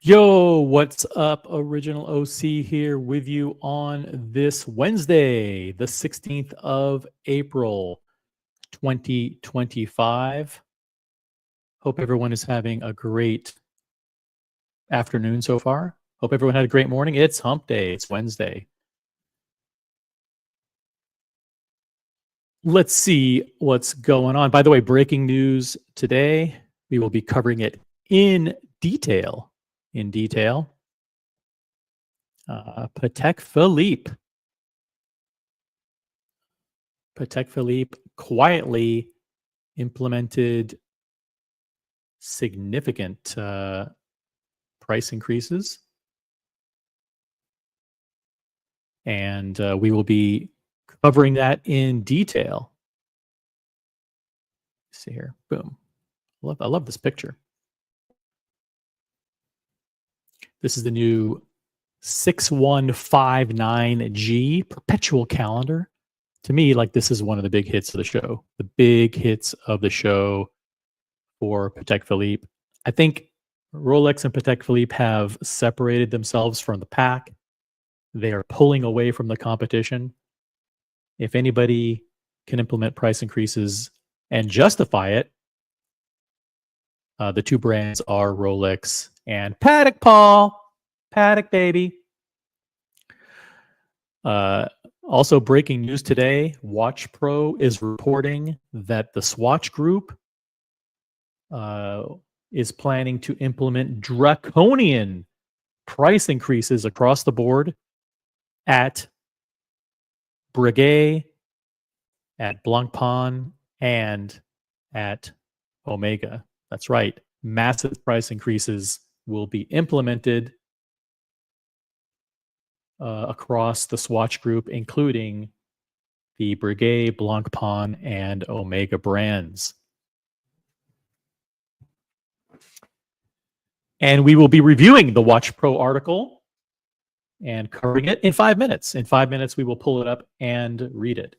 Yo, what's up? Original OC here with you on this Wednesday, the 16th of April, 2025. Hope everyone is having a great afternoon so far. Hope everyone had a great morning. It's hump day. It's Wednesday. Let's see what's going on. By the way, breaking news today. We will be covering it in detail. Patek Philippe quietly implemented significant price increases. And we will be covering that in detail. Let's see here. Boom. I love this picture. This is the new 6159G perpetual calendar. To me, like, this is one of the big hits of the show. The big hits of the show for Patek Philippe. I think Rolex and Patek Philippe have separated themselves from the pack. They are pulling away from the competition. If anybody can implement price increases and justify it, the two brands are Rolex and Patek Paul. Patek, baby. Also, breaking news today, Watch Pro is reporting that the Swatch Group is planning to implement draconian price increases across the board at Breguet, at Blancpain, and at Omega. That's right. Massive price increases will be implemented across the Swatch Group, including the Breguet, Blancpain, and Omega brands. And we will be reviewing the Watch Pro article and covering it in 5 minutes. In 5 minutes, we will pull it up and read it.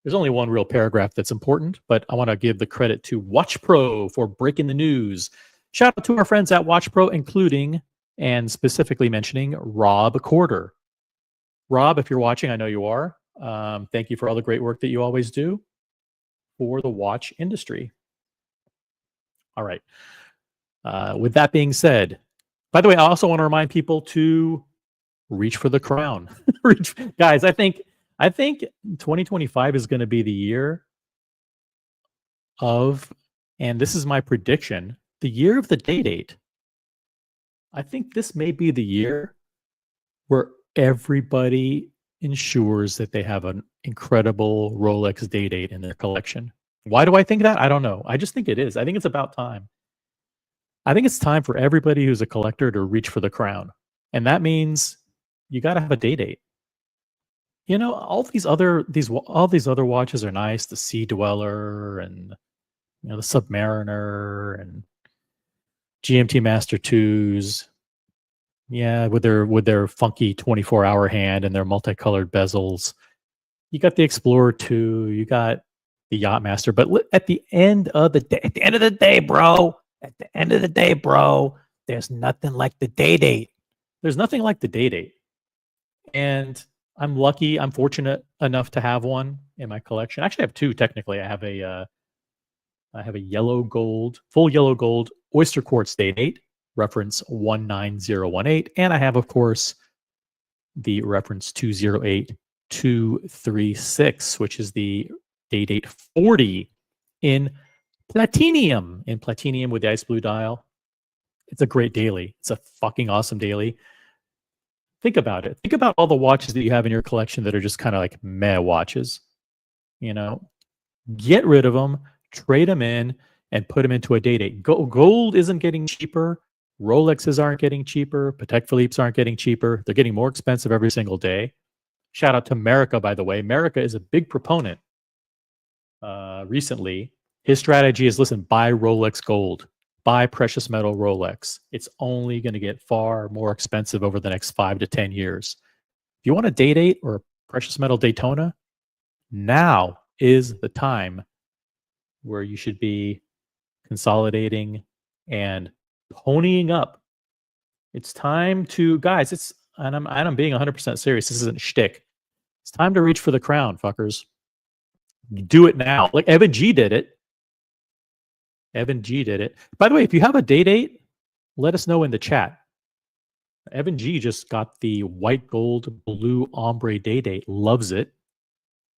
There's only one real paragraph that's important, but I want to give the credit to Watch Pro for breaking the news. Shout out to our friends at Watch Pro, including and specifically mentioning Rob Corder. Rob, if you're watching, I know you are. Thank you for all the great work that you always do for the watch industry. All right. With that being said, by the way, I also want to remind people to reach for the crown. Guys, I think 2025 is going to be the year of, and this is my prediction, the year of the date. I think this may be the year where everybody ensures that they have an incredible Rolex date in their collection. Why do I think that? I don't know. I just think it is. I think it's about time. I think it's time for everybody who's a collector to reach for the crown. And that means you got to have a date. You know, all these other watches are nice, the Sea Dweller and, you know, the Submariner and GMT Master 2s. Yeah, with their funky 24-hour hand and their multicolored bezels. You got the Explorer 2, you got the Yachtmaster, but at the end of the day, bro, there's nothing like the date. There's nothing like the date. And I'm fortunate enough to have one in my collection. Actually, I have two technically. I have a yellow gold, full yellow gold oyster quartz date, reference 19018, and I have, of course, the reference 208236, which is the date 40 in platinum with the ice blue dial. It's a great daily. It's a fucking awesome daily. Think about it. Think about all the watches that you have in your collection that are just kind of like meh watches. You know, get rid of them, trade them in, and put them into a date. Gold isn't getting cheaper. Rolexes aren't getting cheaper. Patek Philippe's aren't getting cheaper. They're getting more expensive every single day. Shout out to America, by the way. America is a big proponent recently. His strategy is, listen, buy Rolex gold, buy precious metal Rolex. It's only going to get far more expensive over the next 5 to 10 years. If you want a date or a precious metal Daytona, now is the time where you should be consolidating and ponying up. It's time to, guys, and I'm being 100% serious. This isn't shtick. It's time to reach for the crown, fuckers. Do it now. Like Evan G did it. Evan G did it. By the way, if you have a date, let us know in the chat. Evan G just got the white gold blue ombre date. Loves it.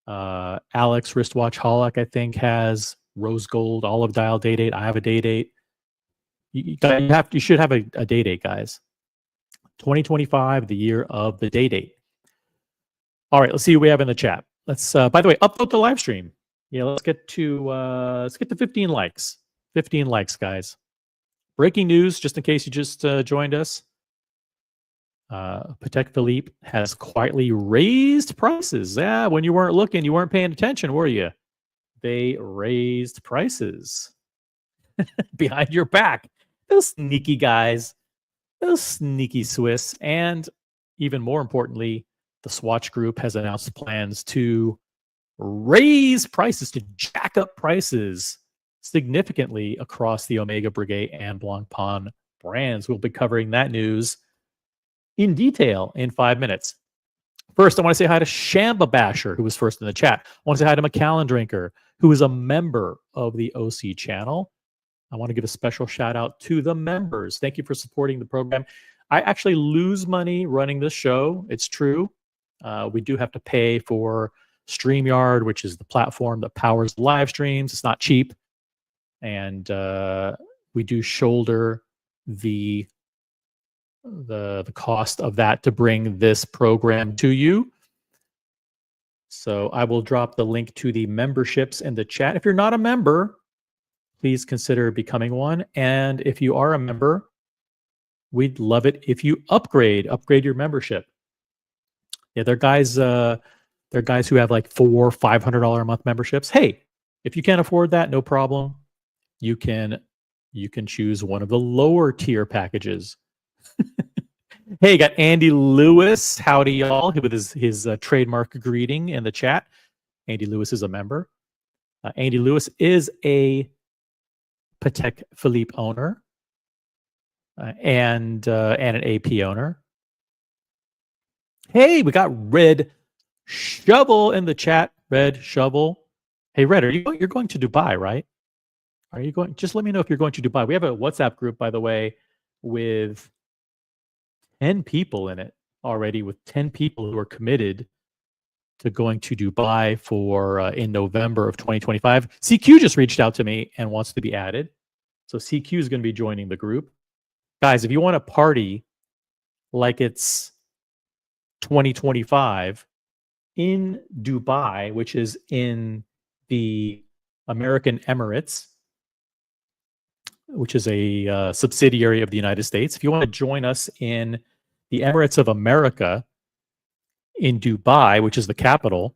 Alex Wristwatch Holic, I think, has rose gold olive dial date. I have a date. You should have a date, guys. 2025, the year of the date. All right, let's see what we have in the chat. Let's by the way, upvote the live stream. Yeah, let's get to 15 likes. 15 likes, guys. Breaking news, just in case you just joined us. Patek Philippe has quietly raised prices. Yeah, when you weren't looking, you weren't paying attention, were you? They raised prices behind your back. Those sneaky guys, those sneaky Swiss. And even more importantly, the Swatch Group has announced plans to raise prices, to jack up prices significantly across the Omega, Breguet, and Blancpain brands. We'll be covering that news in detail in 5 minutes. First, I want to say hi to Shamba Basher, who was first in the chat. I want to say hi to Macallan Drinker, who is a member of the OC channel. I want to give a special shout out to the members. Thank you for supporting the program. I actually lose money running this show. It's true. We do have to pay for StreamYard, which is the platform that powers the live streams. It's not cheap. And we do shoulder the cost of that to bring this program to you. So I will drop the link to the memberships in the chat. If you're not a member, please consider becoming one. And if you are a member, we'd love it if you upgrade your membership. Yeah, they're guys who have like $400-$500 a month memberships. Hey, if you can't afford that, no problem. You can choose one of the lower tier packages. Hey, got Andy Lewis. Howdy, y'all, with his trademark greeting in the chat. Andy Lewis is a member. Andy Lewis is a Patek Philippe owner and an AP owner. Hey, we got Red Shovel in the chat. Red Shovel. Hey, Red, you're going to Dubai, right? Are you going? Just let me know if you're going to Dubai. We have a WhatsApp group, by the way, with 10 people in it already, with 10 people who are committed to going to Dubai for in November of 2025. CQ just reached out to me and wants to be added. So CQ is going to be joining the group. Guys, if you want to party like it's 2025 in Dubai, which is in the American Emirates, which is a subsidiary of the United States. If you want to join us in the Emirates of America in Dubai, which is the capital,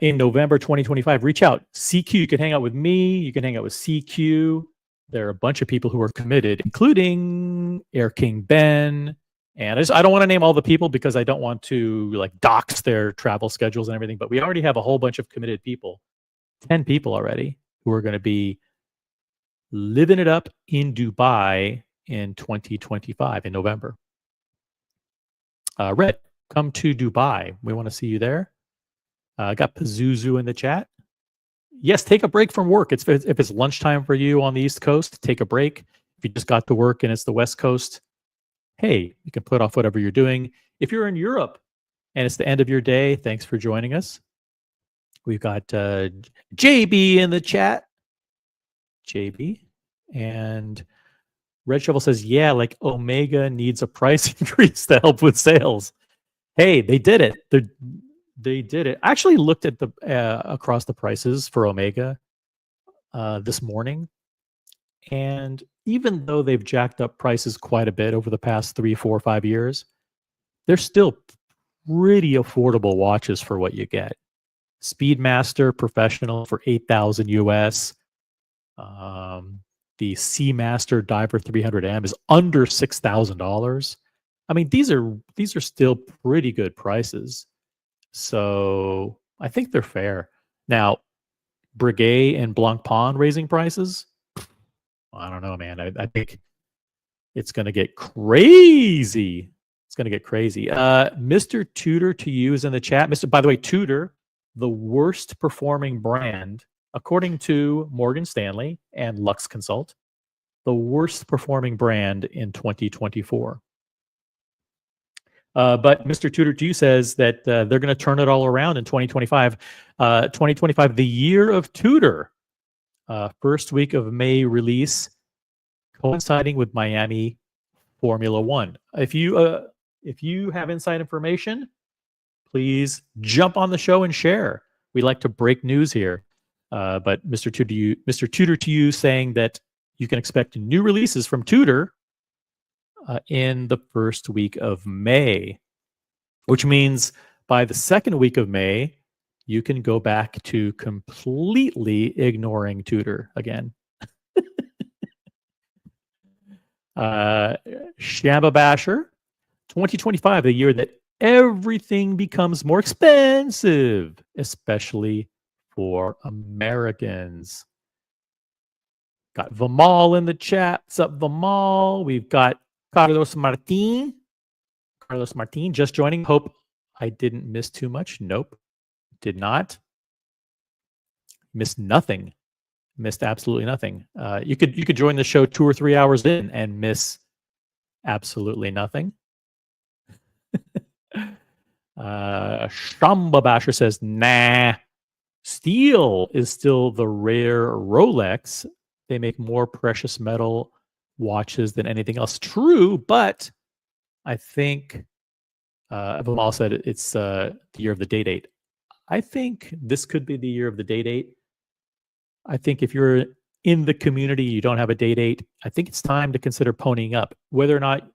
in November 2025, reach out. CQ, you can hang out with me. You can hang out with CQ. There are a bunch of people who are committed, including Air King Ben. And I don't want to name all the people because I don't want to like dox their travel schedules and everything. But we already have a whole bunch of committed people, 10 people already, who are going to be living it up in Dubai in 2025 in November. Red, come to Dubai. We want to see you there. I got Pazuzu in the chat. Yes, take a break from work. If it's lunchtime for you on the East Coast, take a break. If you just got to work and it's the West Coast, hey, you can put off whatever you're doing. If you're in Europe and it's the end of your day, thanks for joining us. We've got JB in the chat. JB. And Red Shovel says, yeah, like Omega needs a price increase to help with sales. Hey, they did it. They did it. I actually looked at the across the prices for Omega this morning, and even though they've jacked up prices quite a bit over the past 3, 4, 5 years, they're still pretty affordable watches for what you get. Speedmaster Professional for 8,000 US. Um, the Seamaster Diver 300M is under $6,000. I mean, these are still pretty good prices. So I think they're fair. Now, Breguet and Blancpain raising prices. I don't know, man. I think it's going to get crazy. It's going to get crazy. Mr. Tudor to you is in the chat. By the way, Tudor, the worst performing brand, according to Morgan Stanley and Lux Consult, the worst performing brand in 2024. But Mr. Tudor to you says that they're going to turn it all around in 2025. 2025, the year of Tudor. First week of May release, coinciding with Miami Formula One. If you have inside information, please jump on the show and share. We like to break news here. But Mr. Tudor to you saying that you can expect new releases from Tudor in the first week of May, which means by the second week of May, you can go back to completely ignoring Tudor again. Shamba Basher, 2025, the year that everything becomes more expensive, especially for Americans. Got Vimal in the chat. What's up, Vimal? We've got Carlos Martin. Carlos Martin just joining. Hope I didn't miss too much. Nope, did not. Missed nothing. Missed absolutely nothing. You could join the show 2 or 3 hours in and miss absolutely nothing. Shamba Basher says, nah, steel is still the rare Rolex. They make more precious metal watches than anything else. True, but I think Vimal said it's the year of the day-date. I think this could be the year of the day-date. I think if you're in the community, you don't have a day-date, I think it's time to consider ponying up. Whether or not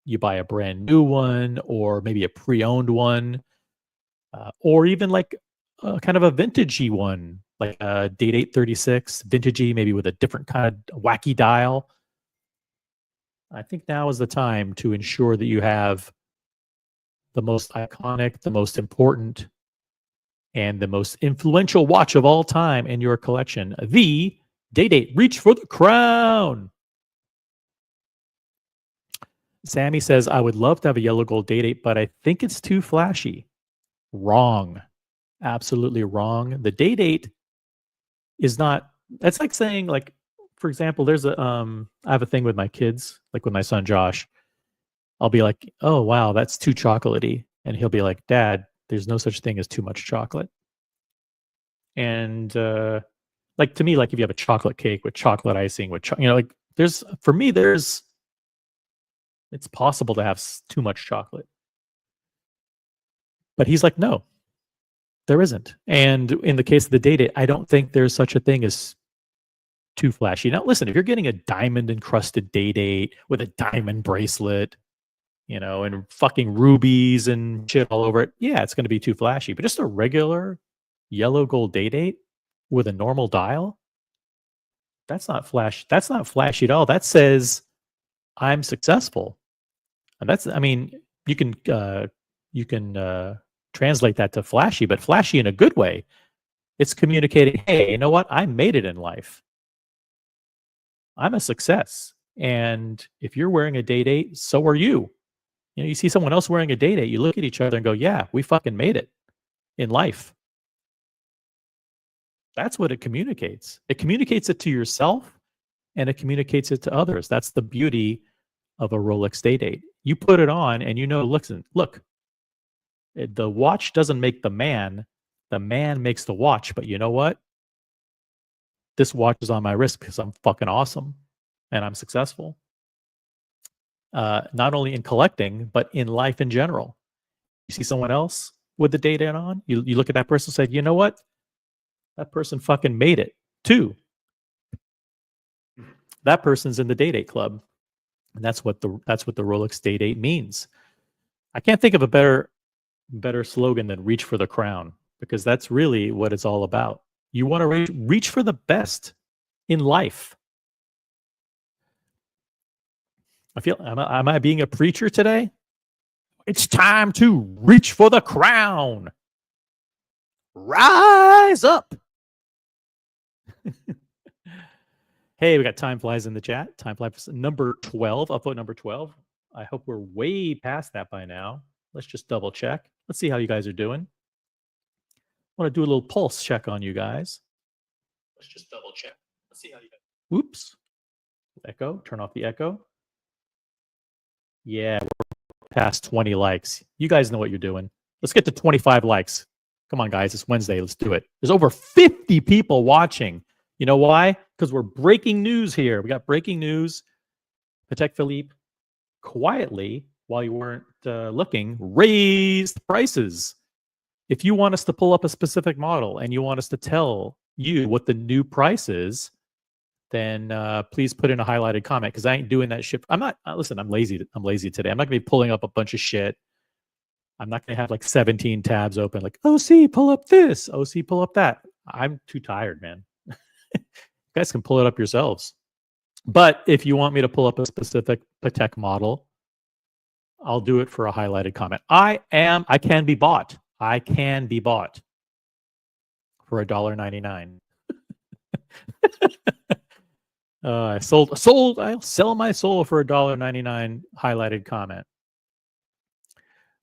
you buy a brand new one or maybe a pre-owned one, or even like kind of a vintagey one, like a Date 36, vintagey, maybe with a different kind of wacky dial. I think now is the time to ensure that you have the most iconic, the most important, and the most influential watch of all time in your collection, the Day-Date. Reach for the crown. Sammy says, I would love to have a yellow gold Day-Date, but I think it's too flashy. Wrong. Absolutely wrong. The Day-Date is not, that's like saying, like, for example, there's a, I have a thing with my kids, like with my son Josh. I'll be like, oh, wow, that's too chocolatey. And he'll be like, Dad, there's no such thing as too much chocolate. And like to me, like if you have a chocolate cake with chocolate icing, with like for me, it's possible to have too much chocolate. But he's like, no, there isn't. And in the case of the Day-Date, I don't think there's such a thing as too flashy. Now, listen, if you're getting a diamond encrusted Day-Date with a diamond bracelet, and fucking rubies and shit all over it, yeah, it's going to be too flashy. But just a regular yellow gold Day-Date with a normal dial, that's not flash. That's not flashy at all. That says I'm successful, and you can translate that to flashy, but flashy in a good way. It's communicating, hey, you know what? I made it in life. I'm a success. And if you're wearing a Day-Date, so are you. You see someone else wearing a Day-Date, you look at each other and go, yeah, we fucking made it in life. That's what it communicates. It communicates it to yourself and it communicates it to others. That's the beauty of a Rolex Day-Date. You put it on and look, the watch doesn't make the man makes the watch. But you know what? This watch is on my wrist because I'm fucking awesome and I'm successful. not only in collecting, but in life in general. You see someone else with the data on, you look at that person and say, you know what? That person fucking made it too. That person's in the day date club. And that's what the Rolex day date means. I can't think of a better slogan than reach for the crown, because that's really what it's all about. You want to reach for the best in life. I feel, am I being a preacher today? It's time to reach for the crown. Rise up. Hey, we got Time Flies in the chat. Time Flies number 12, upvote number 12. I hope we're way past that by now. Let's just double check. Let's see how you guys are doing. I want to do a little pulse check on you guys. Let's just double check. Let's see how you guys. Whoops. Echo. Turn off the echo. Yeah, we're past 20 likes. You guys know what you're doing. Let's get to 25 likes. Come on, guys. It's Wednesday. Let's do it. There's over 50 people watching. You know why? Because we're breaking news here. We got breaking news. Patek Philippe quietly, while you weren't looking, raised prices. If you want us to pull up a specific model and you want us to tell you what the new price is, then please put in a highlighted comment, because I ain't doing that shit. I'm not. Listen, I'm lazy. I'm lazy today. I'm not gonna be pulling up a bunch of shit. I'm not gonna have like 17 tabs open. Like OC, pull up this. OC, pull up that. I'm too tired, man. You guys can pull it up yourselves. But if you want me to pull up a specific Patek model, I'll do it for a highlighted comment. I can be bought. I can be bought for $1.99. I'll sell my soul for $1.99 highlighted comment.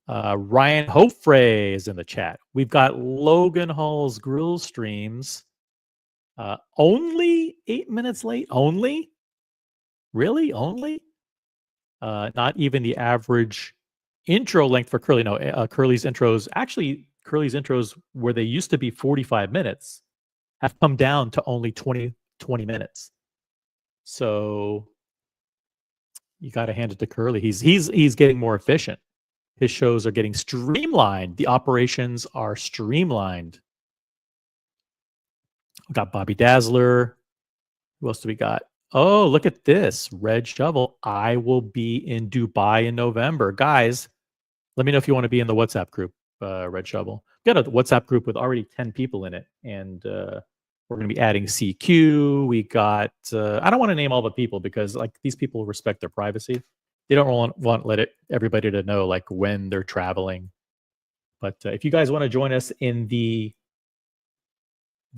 Ryan Hofrey is in the chat. We've got Logan Hall's grill streams. Only 8 minutes late? Only? Really? Only? Not even the average intro length for Curly. No, Curly's intros, where they used to be 45 minutes, have come down to only 20 minutes. So you got to hand it to Curly. He's getting more efficient. His shows are getting streamlined. The operations are streamlined. We got Bobby Dazzler. Who else do we got? Oh, look at this. Red Shovel. I will be in Dubai in November. Guys, let me know if you want to be in the WhatsApp group, Red Shovel. We got a WhatsApp group with already 10 people in it. And we're going to be adding CQ. We got, I don't want to name all the people, because like these people respect their privacy. They don't want everybody to know like when they're traveling. But if you guys want to join us in the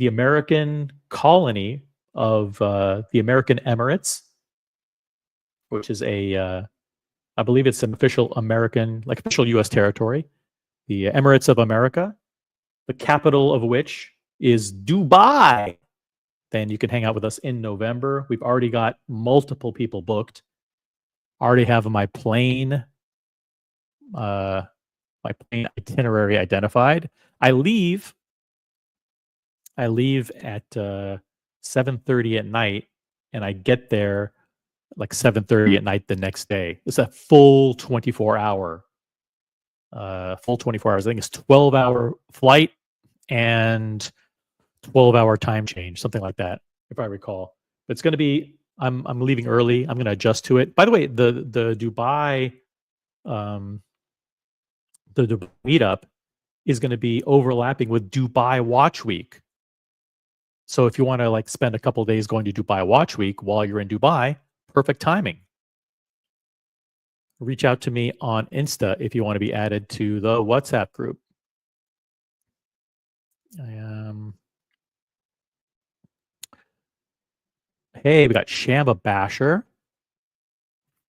American colony of the American Emirates, which is I believe it's an official official U.S. territory, the Emirates of America, the capital of which is Dubai, then you can hang out with us in November. We've already got multiple people booked. Already have my plane itinerary identified. I leave at 7:30 at night, and I get there like 7:30 at night the next day. It's a full 24 hours. I think it's 12-hour flight and 12-hour time change, something like that, if I recall. But it's going to be. I'm leaving early. I'm going to adjust to it. By the way, the Dubai meetup is going to be overlapping with Dubai Watch Week. So if you want to like spend a couple of days going to Dubai Watch Week while you're in Dubai, perfect timing. Reach out to me on Insta if you want to be added to the WhatsApp group. Hey, we got Shamba Basher.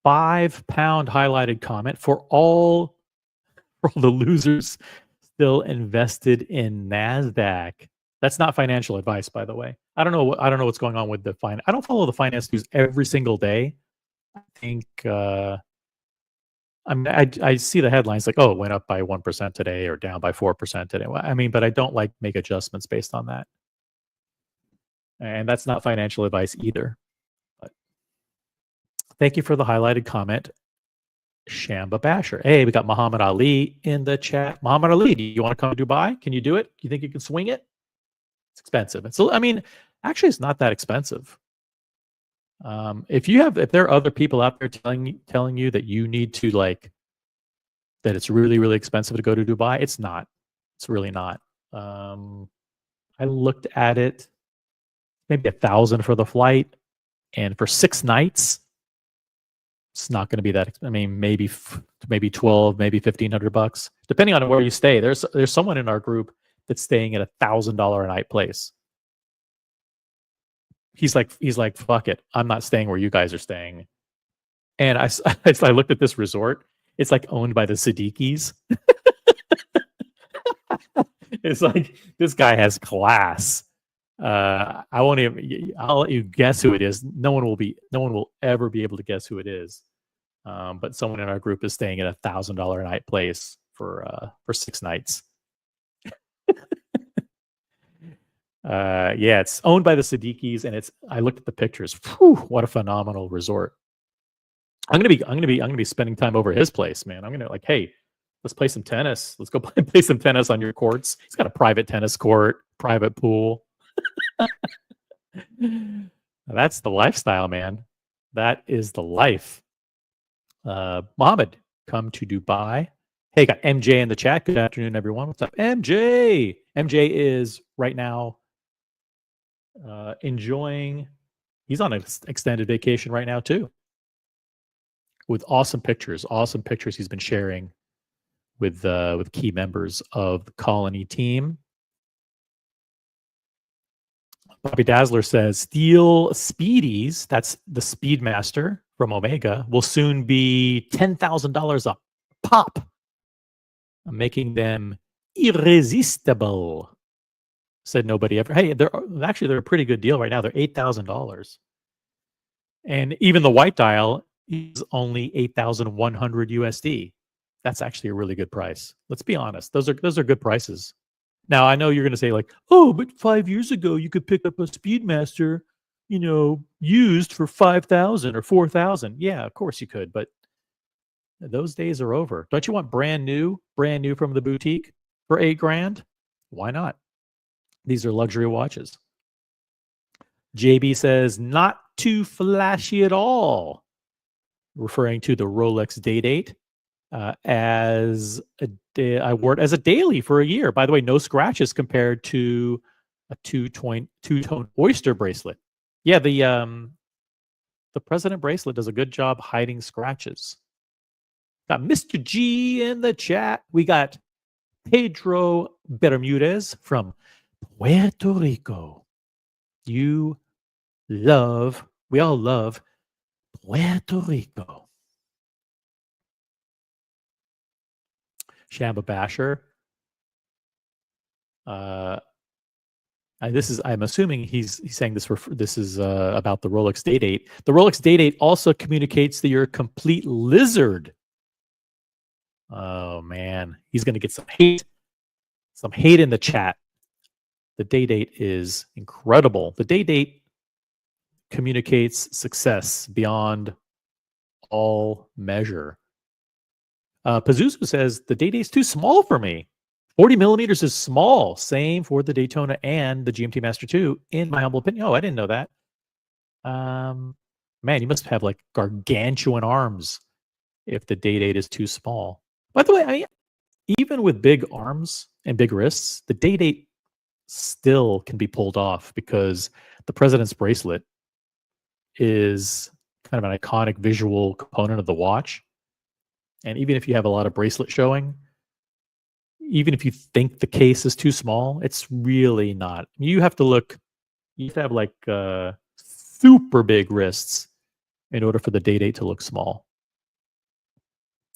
5-pound highlighted comment for all the losers still invested in NASDAQ. That's not financial advice, by the way. I don't know what's going on with the finance. I don't follow the finance news every single day. I think I see the headlines like, oh, it went up by 1% today or down by 4% today. I mean, but I don't like make adjustments based on that. And that's not financial advice either. But thank you for the highlighted comment. Shamba Basher. Hey, we got Muhammad Ali in the chat. Muhammad Ali, do you want to come to Dubai? Can you do it? You think you can swing it? It's expensive. I mean, actually, it's not that expensive. If there are other people out there telling you that you need to that it's really, really expensive to go to Dubai, it's not. It's really not. I looked at it, maybe 1,000 for the flight, and for 6 nights, it's not going to be that. I mean, maybe 12, maybe $1,500, depending on where you stay. There's someone in our group that's staying at $1,000 a night place. He's like, fuck it, I'm not staying where you guys are staying. And I looked at this resort. It's like owned by the Siddiquis. It's like this guy has class. I won't even. I'll let you guess who it is. No one will ever be able to guess who it is. But someone in our group is staying at $1,000 a night place for 6 nights. Yeah, it's owned by the Siddiquis, and I looked at the pictures. Whew, what a phenomenal resort! I'm gonna be spending time over at his place, man. I'm gonna hey, let's play some tennis. Let's go play some tennis on your courts. He's got a private tennis court, private pool. That's the lifestyle, man. That is the life. Mohammed, come to Dubai. Hey, got MJ in the chat. Good afternoon, everyone. What's up, MJ? MJ is right now enjoying. He's on an extended vacation right now too, with awesome pictures. Awesome pictures he's been sharing with key members of the Colony team. Bobby Dazzler says Steel Speedies, that's the Speedmaster from Omega, will soon be $10,000 a pop, making them irresistible. Said nobody ever. Hey, they're a pretty good deal right now. They're $8,000, and even the white dial is only 8,100 USD. That's actually a really good price. Let's be honest; those are good prices. Now, I know you're going to say oh, but 5 years ago you could pick up a Speedmaster, used for 5,000 or 4,000. Yeah, of course you could, but those days are over. Don't you want brand new from the boutique for $8,000? Why not? These are luxury watches. JB says not too flashy at all, referring to the Rolex Day-Date. I wore it as a daily for a year. By the way, no scratches compared to a two-tone oyster bracelet. Yeah, the President bracelet does a good job hiding scratches. Got Mr. G in the chat. We got Pedro Bermudez from Puerto Rico. We all love Puerto Rico. Shamba Basher. I'm assuming he's saying this is about the Rolex Day-Date. The Rolex Day-Date also communicates that you're a complete lizard. Oh man, he's gonna get some hate in the chat. The Day-Date is incredible. The Day-Date communicates success beyond all measure. Pazuzu says the Day-Date's too small for me. 40 millimeters is small. Same for the Daytona and the GMT Master 2, in my humble opinion. Oh, I didn't know that. Man, you must have gargantuan arms if the Day-Date is too small. By the way, even with big arms and big wrists, the Day-Date still can be pulled off because the President's bracelet is kind of an iconic visual component of the watch. And even if you have a lot of bracelet showing, even if you think the case is too small, it's really not. You have to have super big wrists in order for the Day-Date to look small.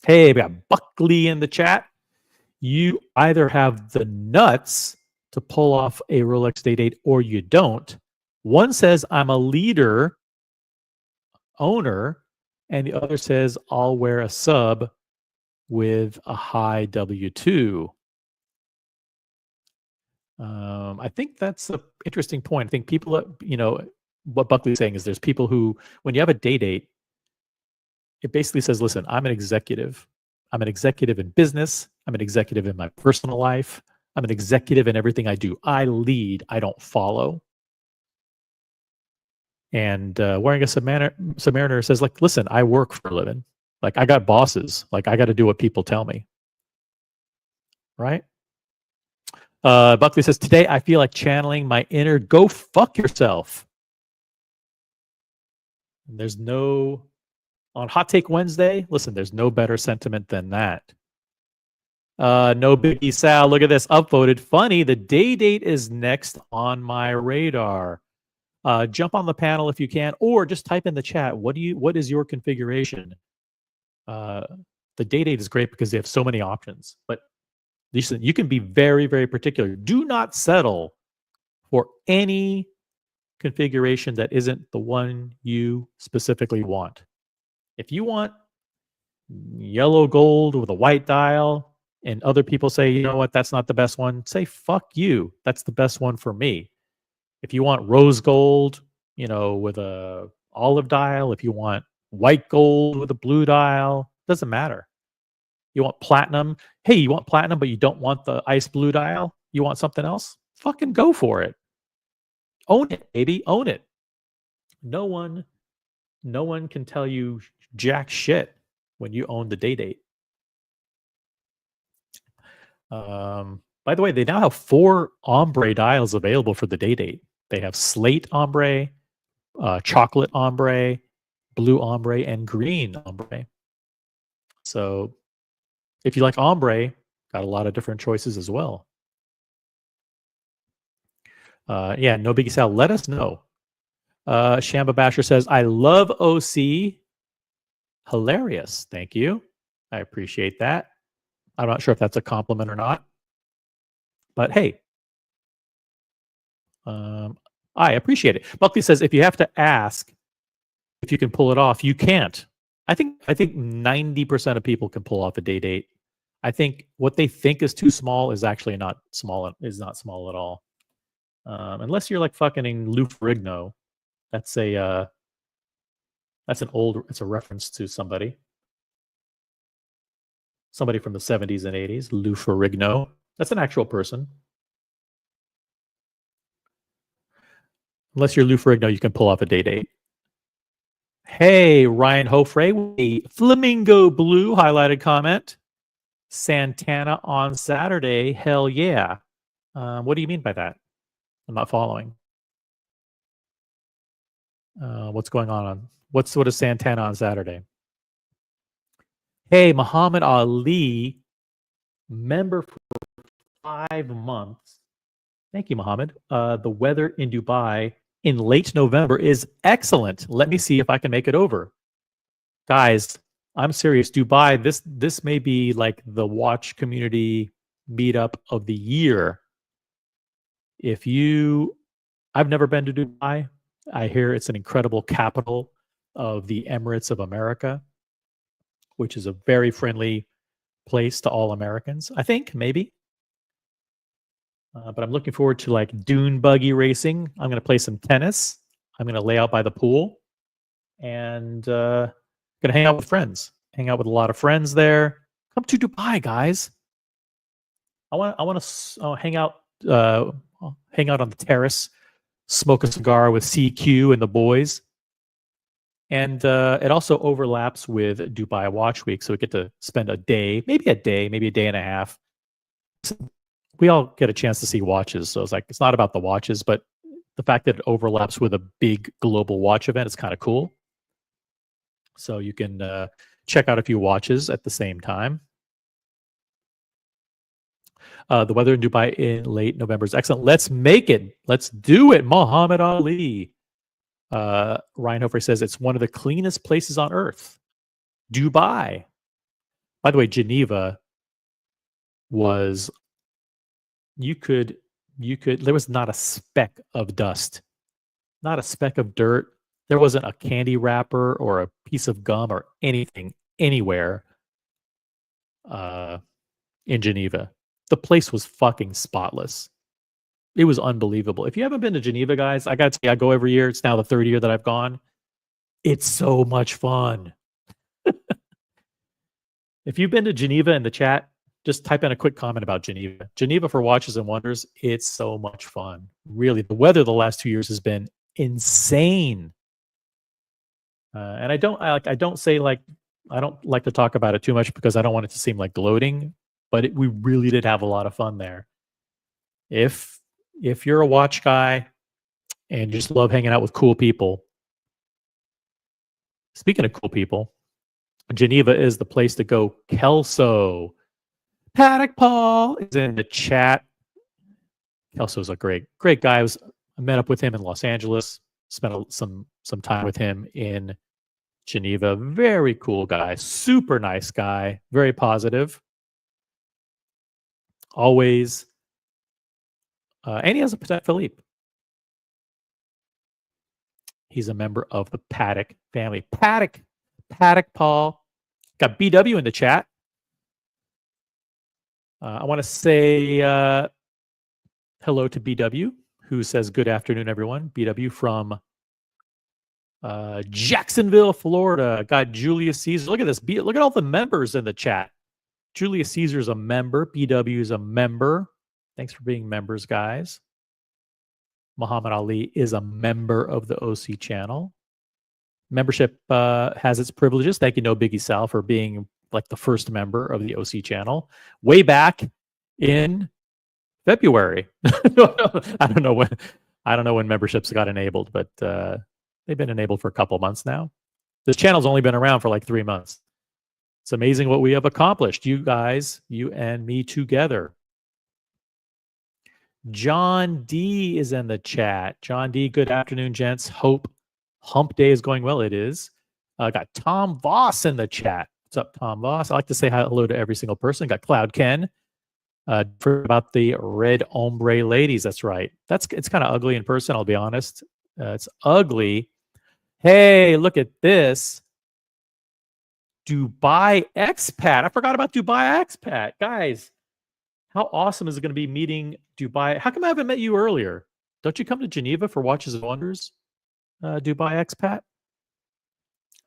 Hey, we got Buckley in the chat. You either have the nuts to pull off a Rolex Day-Date or you don't. One says, I'm a leader owner, and the other says, I'll wear a sub with a high W2. I think that's an interesting point. I think people, what Buckley's saying is there's people who, when you have a Day-Date, it basically says, listen, I'm an executive. I'm an executive in business. I'm an executive in my personal life. I'm an executive in everything I do. I lead, I don't follow. And wearing a Submariner says, like, listen, I work for a living. Like, I got bosses. Like, I got to do what people tell me. Right? Buckley says, today I feel like channeling my inner go fuck yourself. And there's no, on Hot Take Wednesday, listen, there's no better sentiment than that. No Biggie Sal, look at this, upvoted. Funny, the day date is next on my radar. Jump on the panel if you can, or just type in the chat. What is your configuration? The day date is great because they have so many options, but listen, you can be very, very particular. Do not settle for any configuration that isn't the one you specifically want. If you want yellow gold with a white dial and other people say, you know what, that's not the best one, say, fuck you. That's the best one for me. If you want rose gold, with a olive dial, if you want white gold with a blue dial, doesn't matter. You want platinum? Hey, you want platinum, but you don't want the ice blue dial? You want something else? Fucking go for it. Own it, baby. Own it. No one can tell you jack shit when you own the day date. By the way, they now have 4 ombre dials available for the day date. They have slate ombre, chocolate ombre, blue ombre, and green ombre. So if you like ombre, got a lot of different choices as well. Yeah, no biggie Sal, let us know. Shamba Basher says, I love OC. Hilarious. Thank you. I appreciate that. I'm not sure if that's a compliment or not. But hey, I appreciate it. Buckley says, if you have to ask if you can pull it off, you can't. I think 90% of people can pull off a day date. I think what they think is too small is actually not small. Is not small at all. Unless you're like fucking Lou Ferrigno. It's a reference to somebody from the 70s and 80s, Lou Ferrigno. That's an actual person. Unless you're Lou Ferrigno, you can pull off a day date. Hey, Ryan Hofre, flamingo blue highlighted comment. Santana on Saturday. Hell yeah. What do you mean by that? I'm not following. What's going on? What is Santana on Saturday? Hey, Muhammad Ali, member for 5 months. Thank you, Muhammad. The weather in Dubai in late November is excellent. Let me see if I can make it over. Guys, I'm serious. Dubai, this may be like the watch community meetup of the year. I've never been to Dubai. I hear it's an incredible capital of the Emirates of America, which is a very friendly place to all Americans. I think, maybe. But I'm looking forward to like dune buggy racing. I'm going to play some tennis. I'm going to lay out by the pool and going to hang out with friends. Hang out with a lot of friends there. Come to Dubai, guys. I want to hang out on the terrace, smoke a cigar with CQ and the boys. And it also overlaps with Dubai Watch Week, so we get to spend a day, maybe a day and a half. We all get a chance to see watches, so it's not about the watches, but the fact that it overlaps with a big global watch event is kind of cool. So you can check out a few watches at the same time. The weather in Dubai in late November is excellent. Let's make it. Let's do it, Muhammad Ali. Ryan Hofer says it's one of the cleanest places on earth. Dubai. By the way, Geneva was, there was not a speck of dust, not a speck of dirt. There wasn't a candy wrapper or a piece of gum or anything anywhere in Geneva. The place was fucking spotless. It was unbelievable. If you haven't been to Geneva, guys, I got to say, I go every year. It's now the 3rd year that I've gone. It's so much fun. If you've been to Geneva in the chat, just type in a quick comment about Geneva. Geneva for Watches and Wonders. It's so much fun. Really, the weather the last 2 years has been insane. And I don't like to talk about it too much because I don't want it to seem like gloating, but we really did have a lot of fun there. If you're a watch guy and you just love hanging out with cool people, speaking of cool people, Geneva is the place to go. Kelso, Patek Paul is in the chat. Kelso's a great guy. I met up with him in Los Angeles. Spent some time with him in Geneva. Very cool guy. Super nice guy. Very positive. Always. And he has a Patek Philippe. He's a member of the Patek family. Patek Paul. Got BW in the chat. I want to say hello to BW, who says good afternoon, everyone. BW from Jacksonville, Florida. Got Julius Caesar. Look at this. Look at all the members in the chat. Julius Caesar's a member. BW is a member. Thanks for being members, guys. Muhammad Ali is a member of the OC channel. Membership has its privileges. Thank you, No Biggie Sal, for being like the first member of the OC channel way back in February. I don't know when memberships got enabled, but they've been enabled for a couple months now. This channel's only been around for like 3 months. It's amazing what we have accomplished. You guys, you and me together. John D is in the chat. John D, good afternoon, gents. Hope hump day is going well. It is. Got Tom Voss in the chat. What's up, Tom Voss? I like to say hello to every single person. Got Cloud Ken. About the red ombre ladies. That's right. It's kind of ugly in person, I'll be honest. It's ugly. Hey, look at this. Dubai expat. I forgot about Dubai expat. Guys, how awesome is it going to be meeting Dubai? How come I haven't met you earlier? Don't you come to Geneva for Watches and Wonders? Dubai expat?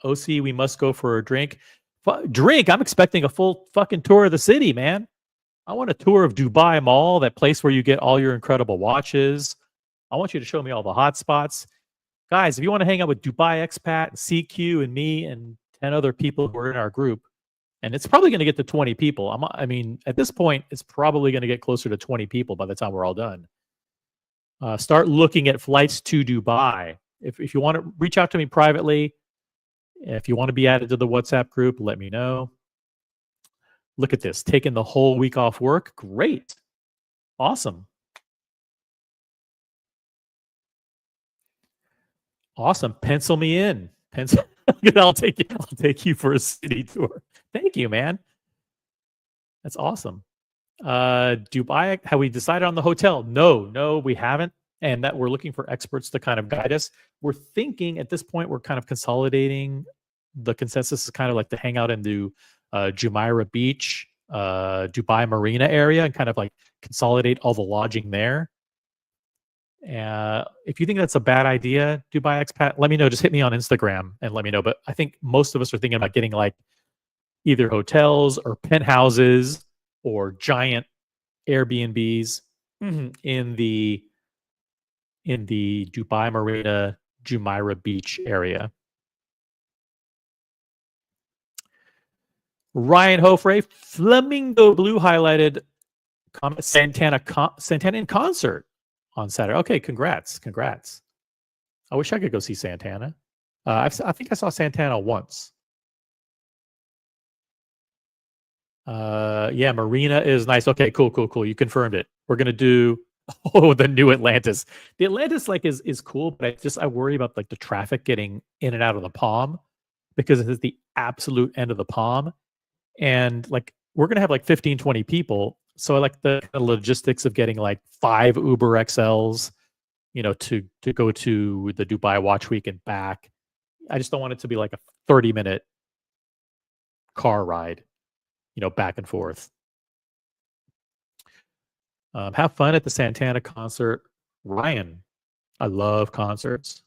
OC, we must go for a drink. Drink? I'm expecting a full fucking tour of the city, man. I want a tour of Dubai Mall, that place where you get all your incredible watches. I want you to show me all the hot spots. Guys, if you want to hang out with Dubai expat, CQ, and me, and 10 other people who are in our group, and it's probably going to get to 20 people. I mean, at this point, it's probably going to get closer to 20 people by the time we're all done. Start looking at flights to Dubai. If you want to reach out to me privately, if you want to be added to the WhatsApp group, let me know. Look at this. Taking the whole week off work. Great. Awesome. Awesome. Pencil me in. I'll take you for a city tour. Thank you, man. That's awesome. Dubai, have we decided on the hotel? No, we haven't. And that we're looking for experts to kind of guide us. We're thinking at this point, we're kind of consolidating. The consensus is kind of like to hang out in the Jumeirah Beach, Dubai Marina area, and kind of like consolidate all the lodging there. If you think that's a bad idea, Dubai expat, let me know. Just hit me on Instagram and let me know. But I think most of us are thinking about getting like either hotels or penthouses or giant Airbnbs in the Dubai Marina, Jumeirah Beach area. Ryan Hofre, Flamingo Blue highlighted Santana in concert on Saturday. Okay, congrats. I wish I could go see Santana. I think I saw Santana once. Yeah, Marina is nice. Okay, cool. You confirmed it. We're gonna do the new Atlantis. The Atlantis is cool, but I worry about like the traffic getting in and out of the Palm, because it's the absolute end of the Palm. And like we're gonna have like 15, 20 people. So I like the logistics of getting like 5 Uber XLs, to go to the Dubai Watch Week and back. I just don't want it to be like a 30-minute car ride, back and forth. Have fun at the Santana concert. Ryan, I love concerts.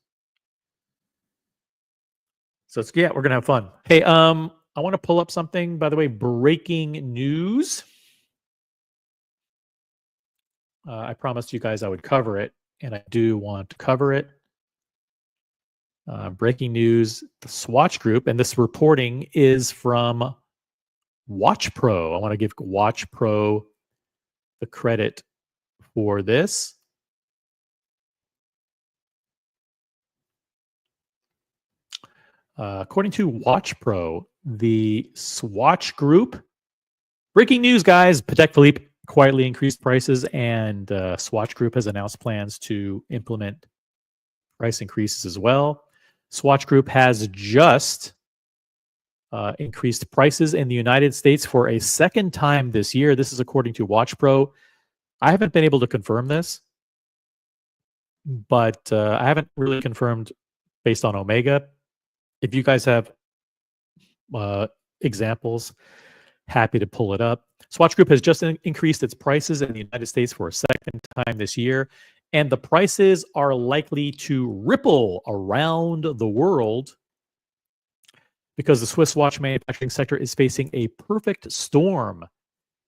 So we're gonna have fun. Hey, I want to pull up something, by the way, breaking news. I promised you guys I would cover it, and I do want to cover it. Breaking news, the Swatch Group, and this reporting is from Watch Pro. I want to give Watch Pro the credit for this. According to Watch Pro, the Swatch Group, breaking news, guys, Patek Philippe quietly increased prices, and Swatch Group has announced plans to implement price increases as well. Swatch Group has just increased prices in the United States for a second time this year. This is according to Watch Pro. I haven't been able to confirm this, but I haven't really confirmed based on Omega. If you guys have examples, happy to pull it up. Swatch Group has just increased its prices in the United States for a second time this year, and the prices are likely to ripple around the world because the Swiss watch manufacturing sector is facing a perfect storm.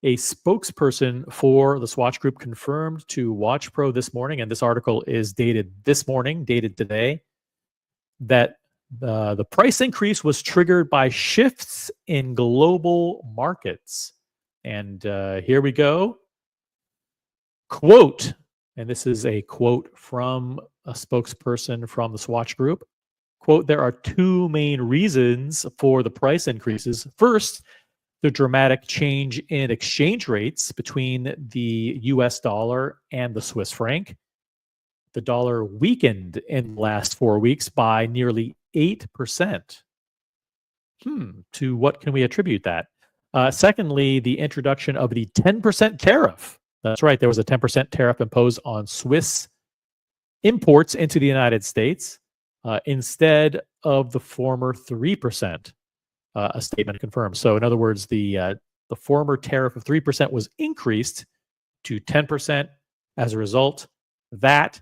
A spokesperson for the Swatch Group confirmed to Watch Pro this morning, and this article is dated this morning, dated today, that the price increase was triggered by shifts in global markets. And here we go. Quote, and this is a quote from a spokesperson from the Swatch Group. Quote, there are two main reasons for the price increases. First, the dramatic change in exchange rates between the US dollar and the Swiss franc. The dollar weakened in the last 4 weeks by nearly 8%. To what can we attribute that? Secondly, the introduction of the 10% tariff. That's right, there was a 10% tariff imposed on Swiss imports into the United States instead of the former 3%. A statement confirmed. So, in other words, the former tariff of 3% was increased to 10% as a result. That,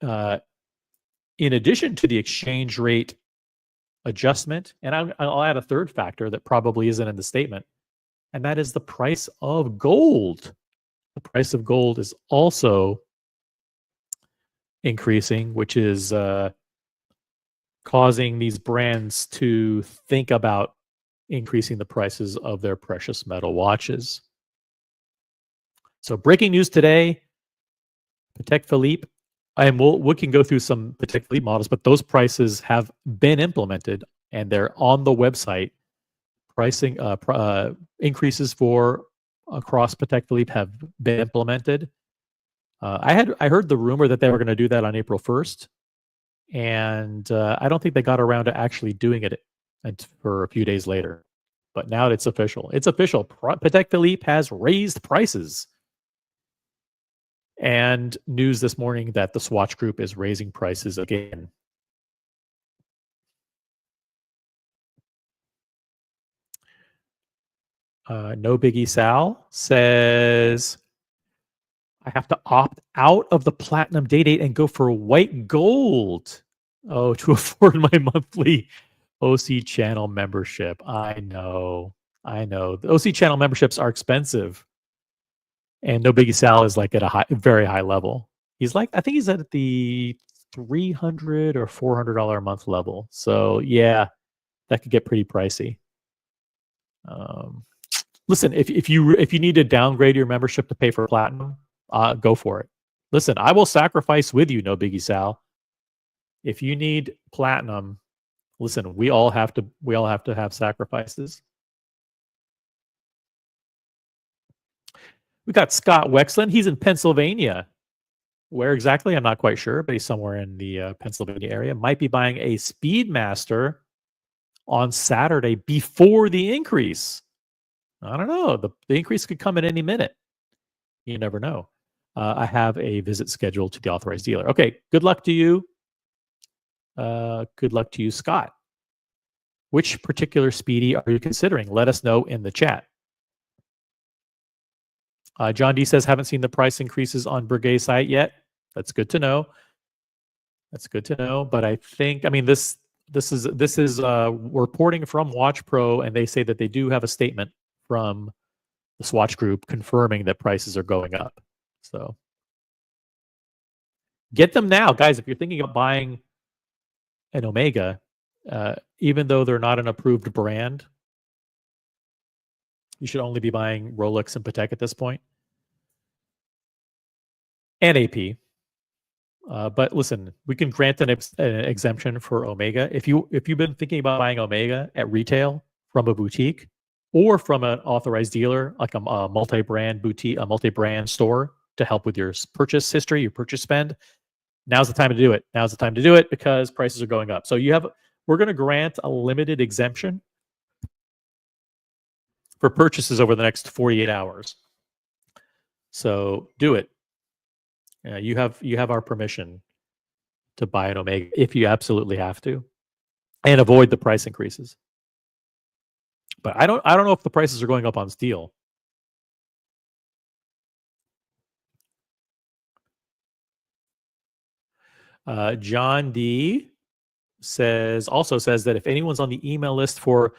in addition to the exchange rate adjustment, and I'll add a third factor that probably isn't in the statement, and that is the price of gold. The price of gold is also increasing, which is causing these brands to think about increasing the prices of their precious metal watches. So breaking news today, Patek Philippe, and we can go through some Patek Philippe models, but those prices have been implemented and they're on the website. Pricing increases for across Patek Philippe have been implemented. I heard the rumor that they were going to do that on April 1st. And I don't think they got around to actually doing it for a few days later. But now it's official. It's official. Patek Philippe has raised prices. And news this morning that the Swatch Group is raising prices again. No Biggie Sal says, I have to opt out of the platinum day date and go for white gold. Oh, to afford my monthly OC channel membership. I know. The OC channel memberships are expensive. And No Biggie Sal is like at a very high level. He's like, I think he's at the $300 or $400 a month level. So yeah, that could get pretty pricey. Listen, if you need to downgrade your membership to pay for platinum, go for it. Listen, I will sacrifice with you, No Biggie Sal. If you need platinum, listen, we all have to have sacrifices. We got Scott Wexland. He's in Pennsylvania. Where exactly? I'm not quite sure, but he's somewhere in the Pennsylvania area. Might be buying a Speedmaster on Saturday before the increase. I don't know. The increase could come at any minute. You never know. I have a visit scheduled to the authorized dealer. Okay, good luck to you. Good luck to you, Scott. Which particular Speedy are you considering? Let us know in the chat. John D says, haven't seen the price increases on Breguet site yet. That's good to know. But I think, this This is reporting from Watch Pro, and they say that they do have a statement from the Swatch Group confirming that prices are going up. So get them now, guys. If you're thinking of buying an Omega, even though they're not an approved brand, you should only be buying Rolex and Patek at this point, and AP. But listen, we can grant an exemption for Omega. If you've been thinking about buying Omega at retail from a boutique or from an authorized dealer, like a multi-brand boutique, a multi-brand store to help with your purchase history, your purchase spend, now's the time to do it. Now's the time to do it because prices are going up. So we're going to grant a limited exemption for purchases over the next 48 hours. So do it. You have our permission to buy an Omega if you absolutely have to, and avoid the price increases. But I don't know if the prices are going up on steel. John D also says that if anyone's on the email list for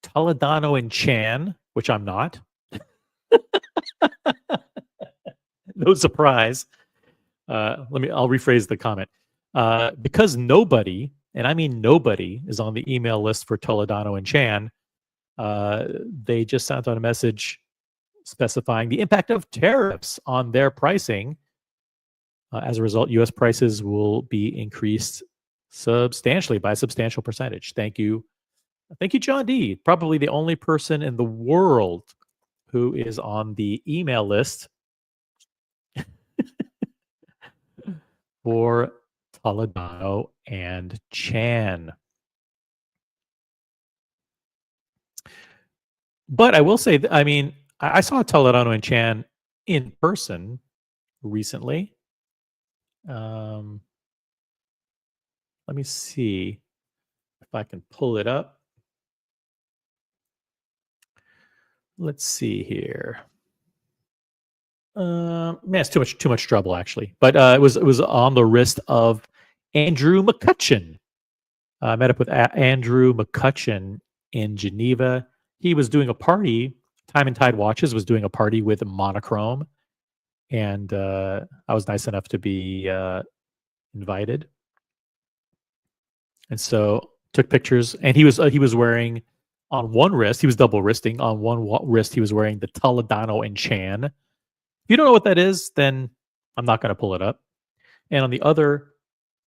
Toledano and Chan, which I'm not, no surprise. I'll rephrase the comment. Because nobody, and I mean nobody, is on the email list for Toledano and Chan, they just sent out a message specifying the impact of tariffs on their pricing. As a result, U.S. prices will be increased substantially by a substantial percentage. Thank you. Thank you, John D. Probably the only person in the world who is on the email list for Toledano and Chan. But I will say, I saw Toledano and Chan in person recently. Let me see if I can pull it up. Let's see here. Man, it's too much trouble actually. But it was on the wrist of Andrew McCutcheon. I met up with Andrew McCutcheon in Geneva. He was doing a party. Time and Tide Watches was doing a party with Monochrome, and I was nice enough to be invited. And so took pictures. And he was wearing on one wrist. He was double wristing. On one wrist, he was wearing the Toledano and Chan. If you don't know what that is, then I'm not going to pull it up. And on the other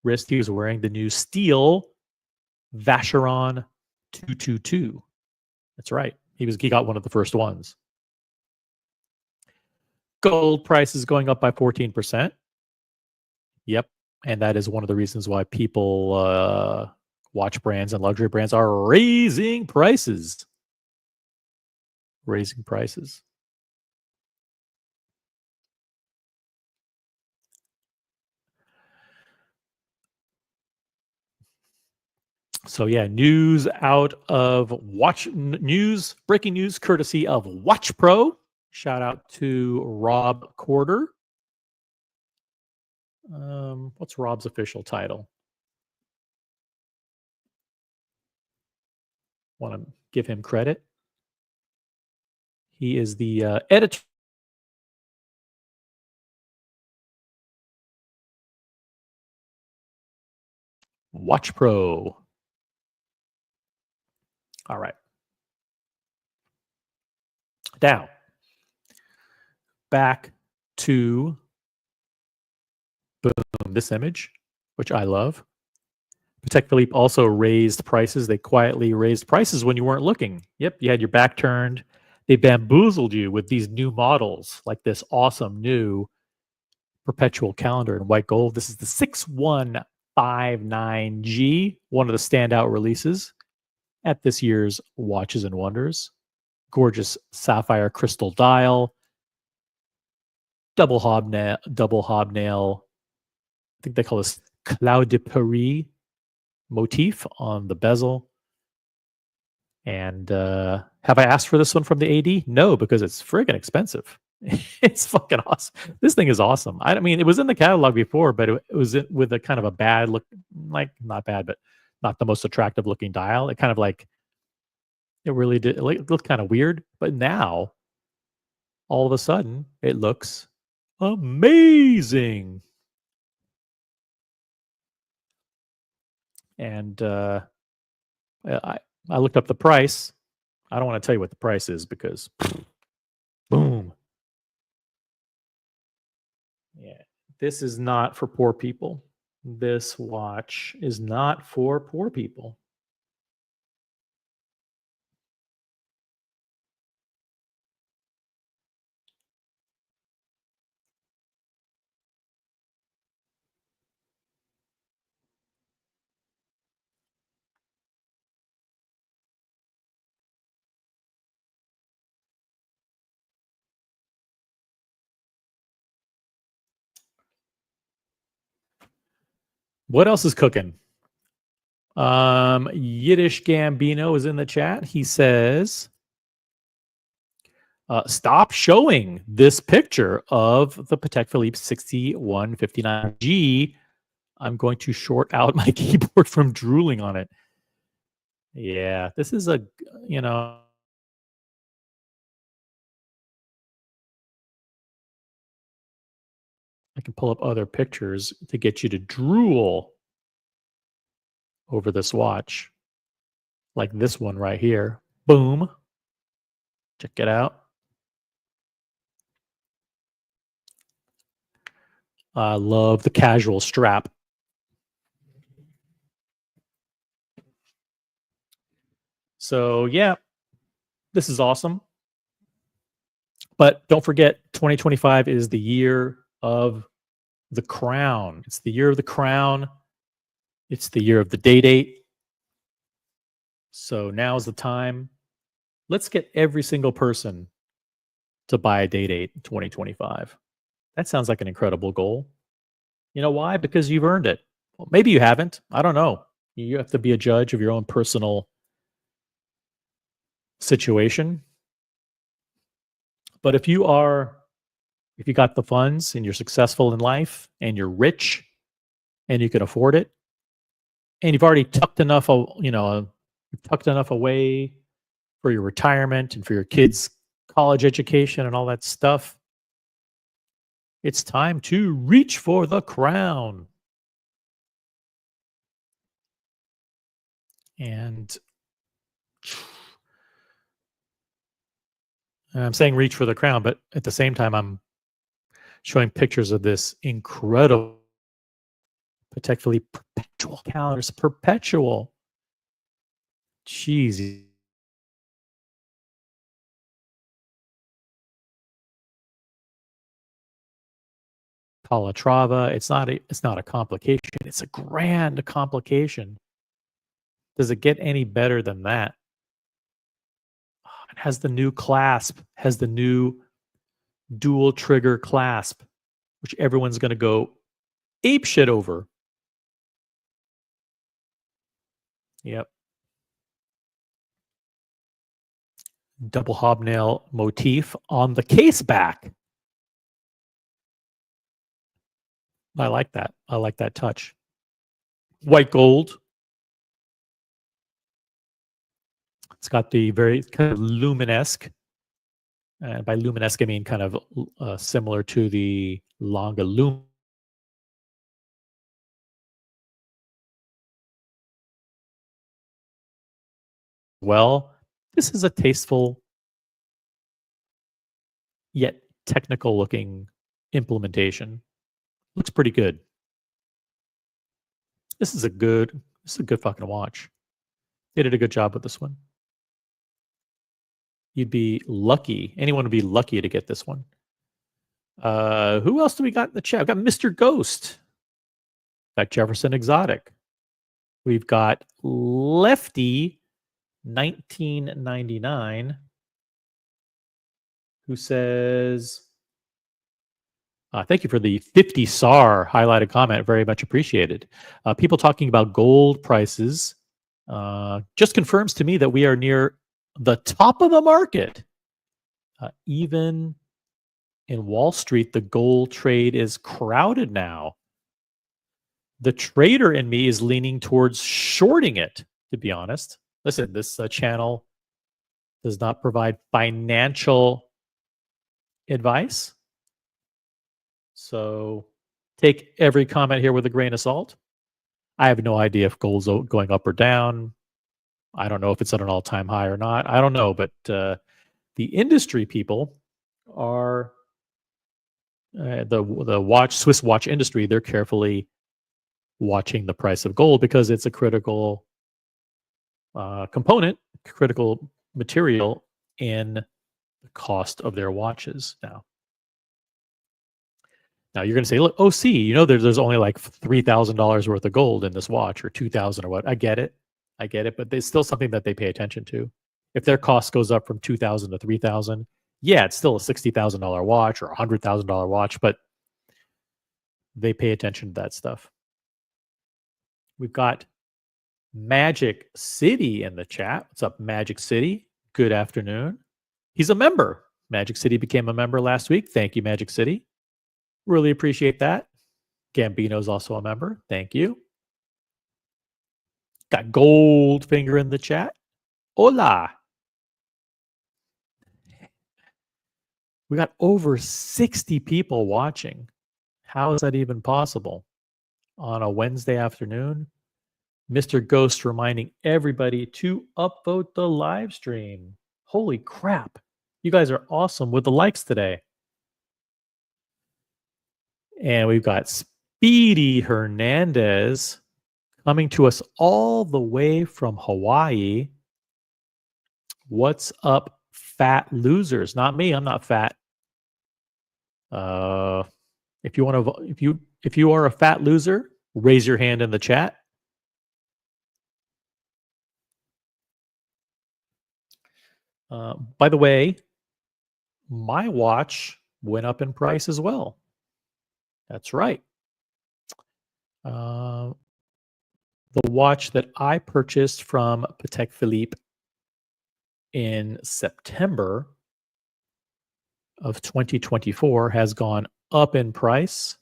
wrist, he was wearing the new steel Vacheron 222. That's right. He got one of the first ones. Gold prices going up by 14%. Yep. And that is one of the reasons why people, watch brands and luxury brands, are raising prices. Raising prices. So yeah, breaking news courtesy of Watch Pro. Shout out to Rob Corder. What's Rob's official title? Want to give him credit. He is the editor. Watch Pro. All right. Now, back to this image, which I love. Patek Philippe also raised prices. They quietly raised prices when you weren't looking. Yep, you had your back turned. They bamboozled you with these new models, like this awesome new perpetual calendar in white gold. This is the 6159G, one of the standout releases at this year's Watches and Wonders. Gorgeous sapphire crystal dial, double hobnail. I think they call this Cloud de Paris motif on the bezel. And have I asked for this one from the AD? No, because it's friggin' expensive. It's fucking awesome. This thing is awesome. I mean, it was in the catalog before, but it was with a kind of a bad look, like not bad, but not the most attractive looking dial. It kind of like it really did. It looked kind of weird, but now all of a sudden it looks amazing. And I I looked up the price. I don't want to tell you what the price is because boom. Yeah. This is not for poor people. This watch is not for poor people. What else is cooking? Yiddish Gambino is in the chat. He says, stop showing this picture of the Patek Philippe 6159G. I'm going to short out my keyboard from drooling on it. Yeah, this is a, you know, I can pull up other pictures to get you to drool over this watch, like this one right here. Boom. Check it out. I love the casual strap. So, yeah, this is awesome. But don't forget, 2025 is the year of the crown. It's the year of the crown. It's the year of the day date. So now is the time. Let's get every single person to buy a day date in 2025. That sounds like an incredible goal. You know why? Because you've earned it. Well, maybe you haven't. I don't know. You have to be a judge of your own personal situation. But if you got the funds and you're successful in life and you're rich and you can afford it and you've already tucked enough, you've tucked enough away for your retirement and for your kids' college education and all that stuff, it's time to reach for the crown. And I'm saying reach for the crown, but at the same time, I'm showing pictures of this incredible Patek Philippe perpetual calendars. Perpetual. Jeez. Calatrava. It's not a complication. It's a grand complication. Does it get any better than that? It has the new clasp, has the new dual trigger clasp, which everyone's going to go ape shit over. Yep. Double hobnail motif on the case back. I like that. I like that touch. White gold. It's got the very kind of luminesque. And by luminesque, I mean kind of similar to the Longa Lum. Well, this is a tasteful yet technical looking implementation. Looks pretty good. This is a good fucking watch. They did a good job with this one. You'd be lucky. Anyone would be lucky to get this one. Who else do we got in the chat? We've got Mr. Ghost. Got Jefferson Exotic. We've got Lefty 1999 who says, thank you for the 50 SAR highlighted comment. Very much appreciated. People talking about gold prices just confirms to me that we are near the top of the market. Even in Wall Street, the gold trade is crowded now. The trader in me is leaning towards shorting it, to be honest. Listen, this channel does not provide financial advice. So take every comment here with a grain of salt. I have no idea if gold's going up or down. I don't know if it's at an all-time high or not. I don't know, but the industry people are the Swiss watch industry. They're carefully watching the price of gold because it's a critical component, critical material in the cost of their watches now. Now you're going to say, look, OC, you know, there's only like $3,000 worth of gold in this watch, or 2,000 or what. I get it, but there's still something that they pay attention to. If their cost goes up from 2,000 to 3,000, yeah, it's still a $60,000 watch or a $100,000 watch, but they pay attention to that stuff. We've got Magic City in the chat. What's up, Magic City? Good afternoon. He's a member. Magic City became a member last week. Thank you, Magic City. Really appreciate that. Gambino's also a member. Thank you. Got Goldfinger in the chat. Hola. We got over 60 people watching. How is that even possible? On a Wednesday afternoon, Mr. Ghost reminding everybody to upvote the live stream. Holy crap. You guys are awesome with the likes today. And we've got Speedy Hernandez coming to us all the way from Hawaii. What's up, fat losers? Not me. I'm not fat. If you want to, if you are a fat loser, raise your hand in the chat. By the way, my watch went up in price as well. That's right. The watch that I purchased from Patek Philippe in September of 2024 has gone up in price.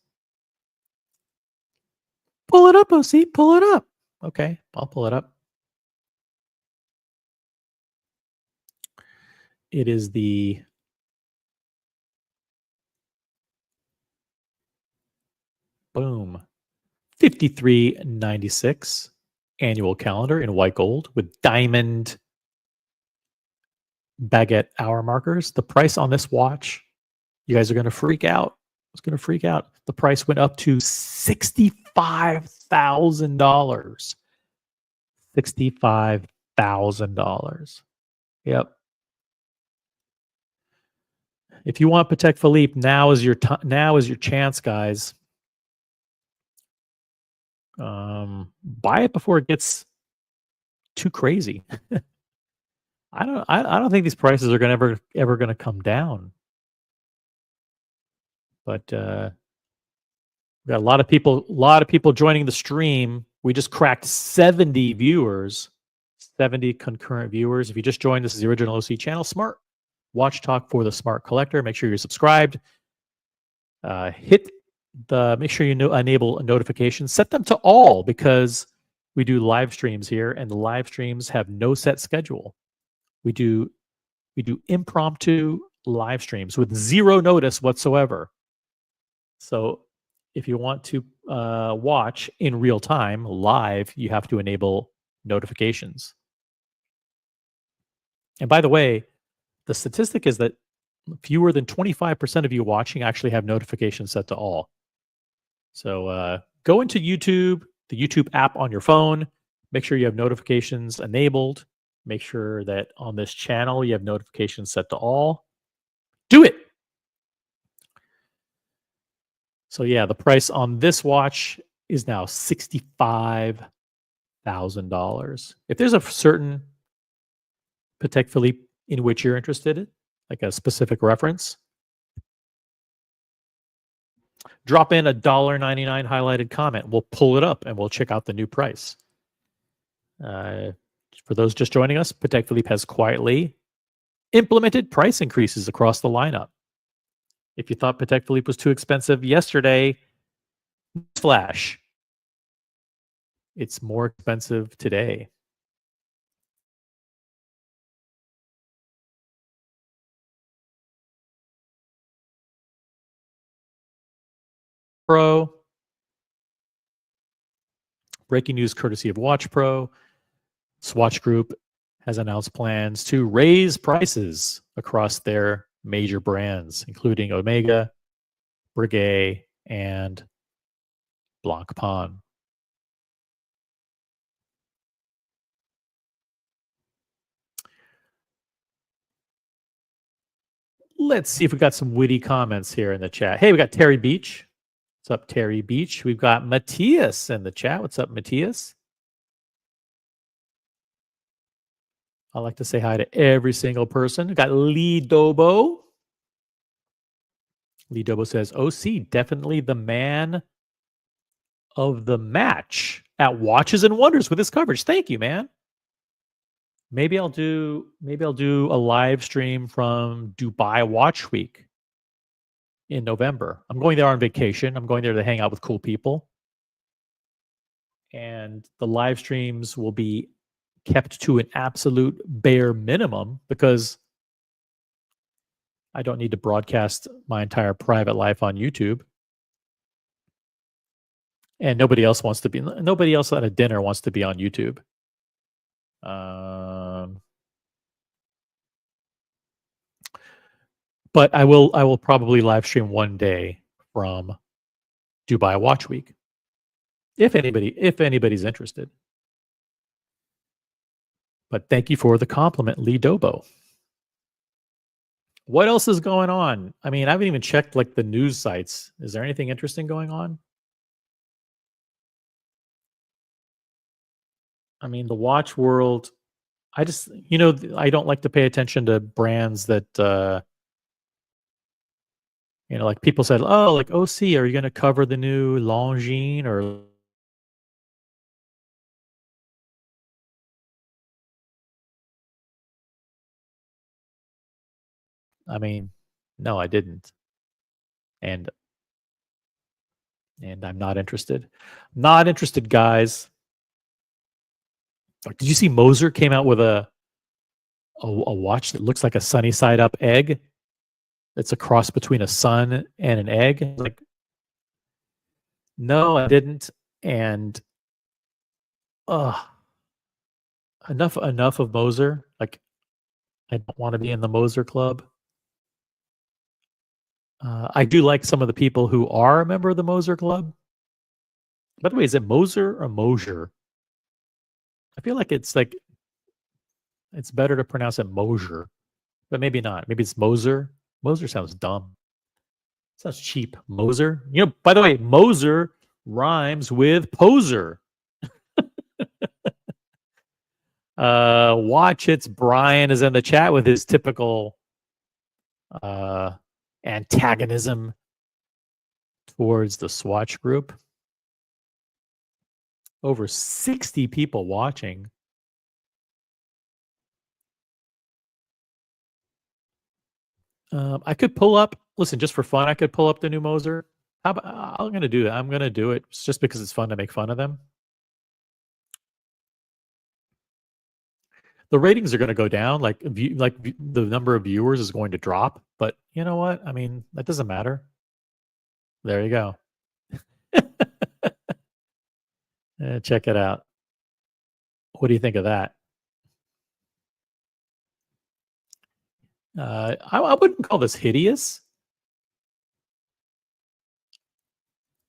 Pull it up, OC. Pull it up. Okay, I'll pull it up. It is the boom 5396 annual calendar in white gold with diamond baguette hour markers. The price on this watch, you guys are going to freak out. It's going to freak out. The price went up to $65,000. $65,000. Yep. If you want Patek Philippe, now is your chance, guys. Buy it before it gets too crazy. I don't think these prices are ever going to come down. But we got a lot of people joining the stream. We just cracked 70 viewers, 70 concurrent viewers. If you just joined, this is the original OC channel, Smart Watch Talk for the Smart Collector. Make sure you're subscribed. Make sure you enable notifications. Set them to all, because we do live streams here, and the live streams have no set schedule. We do impromptu live streams with zero notice whatsoever. So if you want to watch in real time live, you have to enable notifications. And by the way, the statistic is that fewer than 25% of you watching actually have notifications set to all. So go into YouTube, the YouTube app on your phone. Make sure you have notifications enabled. Make sure that on this channel you have notifications set to all. Do it. So yeah, the price on this watch is now $65,000. If there's a certain Patek Philippe in which you're interested in, like a specific reference, drop in a $1.99 highlighted comment. We'll pull it up and we'll check out the new price. For those just joining us, Patek Philippe has quietly implemented price increases across the lineup. If you thought Patek Philippe was too expensive yesterday, flash, It's more expensive today. Pro. Breaking news courtesy of Watch Pro. Swatch Group has announced plans to raise prices across their major brands, including Omega, Breguet, and Blancpain. Let's see if we got some witty comments here in the chat. Hey, we got Terry Beach. What's up, Terry Beach? We've got Matthias in the chat. What's up, Matthias? I like to say hi to every single person. We got Lee Dobo. Lee Dobo says, OC, definitely the man of the match at Watches and Wonders with his coverage. Thank you, man. Maybe I'll do a live stream from Dubai Watch Week in November. I'm going there on vacation. I'm going there to hang out with cool people. And the live streams will be kept to an absolute bare minimum because I don't need to broadcast my entire private life on YouTube. And nobody else at a dinner wants to be on YouTube. But I will probably live stream one day from Dubai Watch Week. If anybody's interested. But thank you for the compliment, Lee Dobo. What else is going on? I mean, I haven't even checked like the news sites. Is there anything interesting going on? I mean, the watch world, I don't like to pay attention to brands that, like people said, oh, like OC, are you going to cover the new Longines or? I mean, no, I didn't. And I'm not interested. Not interested, guys. Did you see Moser came out with a watch that looks like a sunny side up egg? It's a cross between a sun and an egg. Like, no, I didn't. And enough of Moser. Like, I don't want to be in the Moser club. I do like some of the people who are a member of the Moser club. By the way, is it Moser or Mosier? I feel like it's better to pronounce it Mosier, but maybe not. Maybe it's Moser. Moser sounds dumb. Sounds cheap. Moser. By the way, Moser rhymes with poser. Watch It's Brian is in the chat with his typical antagonism towards the Swatch Group. Over 60 people watching. I could pull up, listen, just for fun, I could pull up the new Moser. I'm going to do that. I'm going to do it just because it's fun to make fun of them. The ratings are going to go down. Like the number of viewers is going to drop. But you know what? I mean, that doesn't matter. There you go. Check it out. What do you think of that? I wouldn't call this hideous.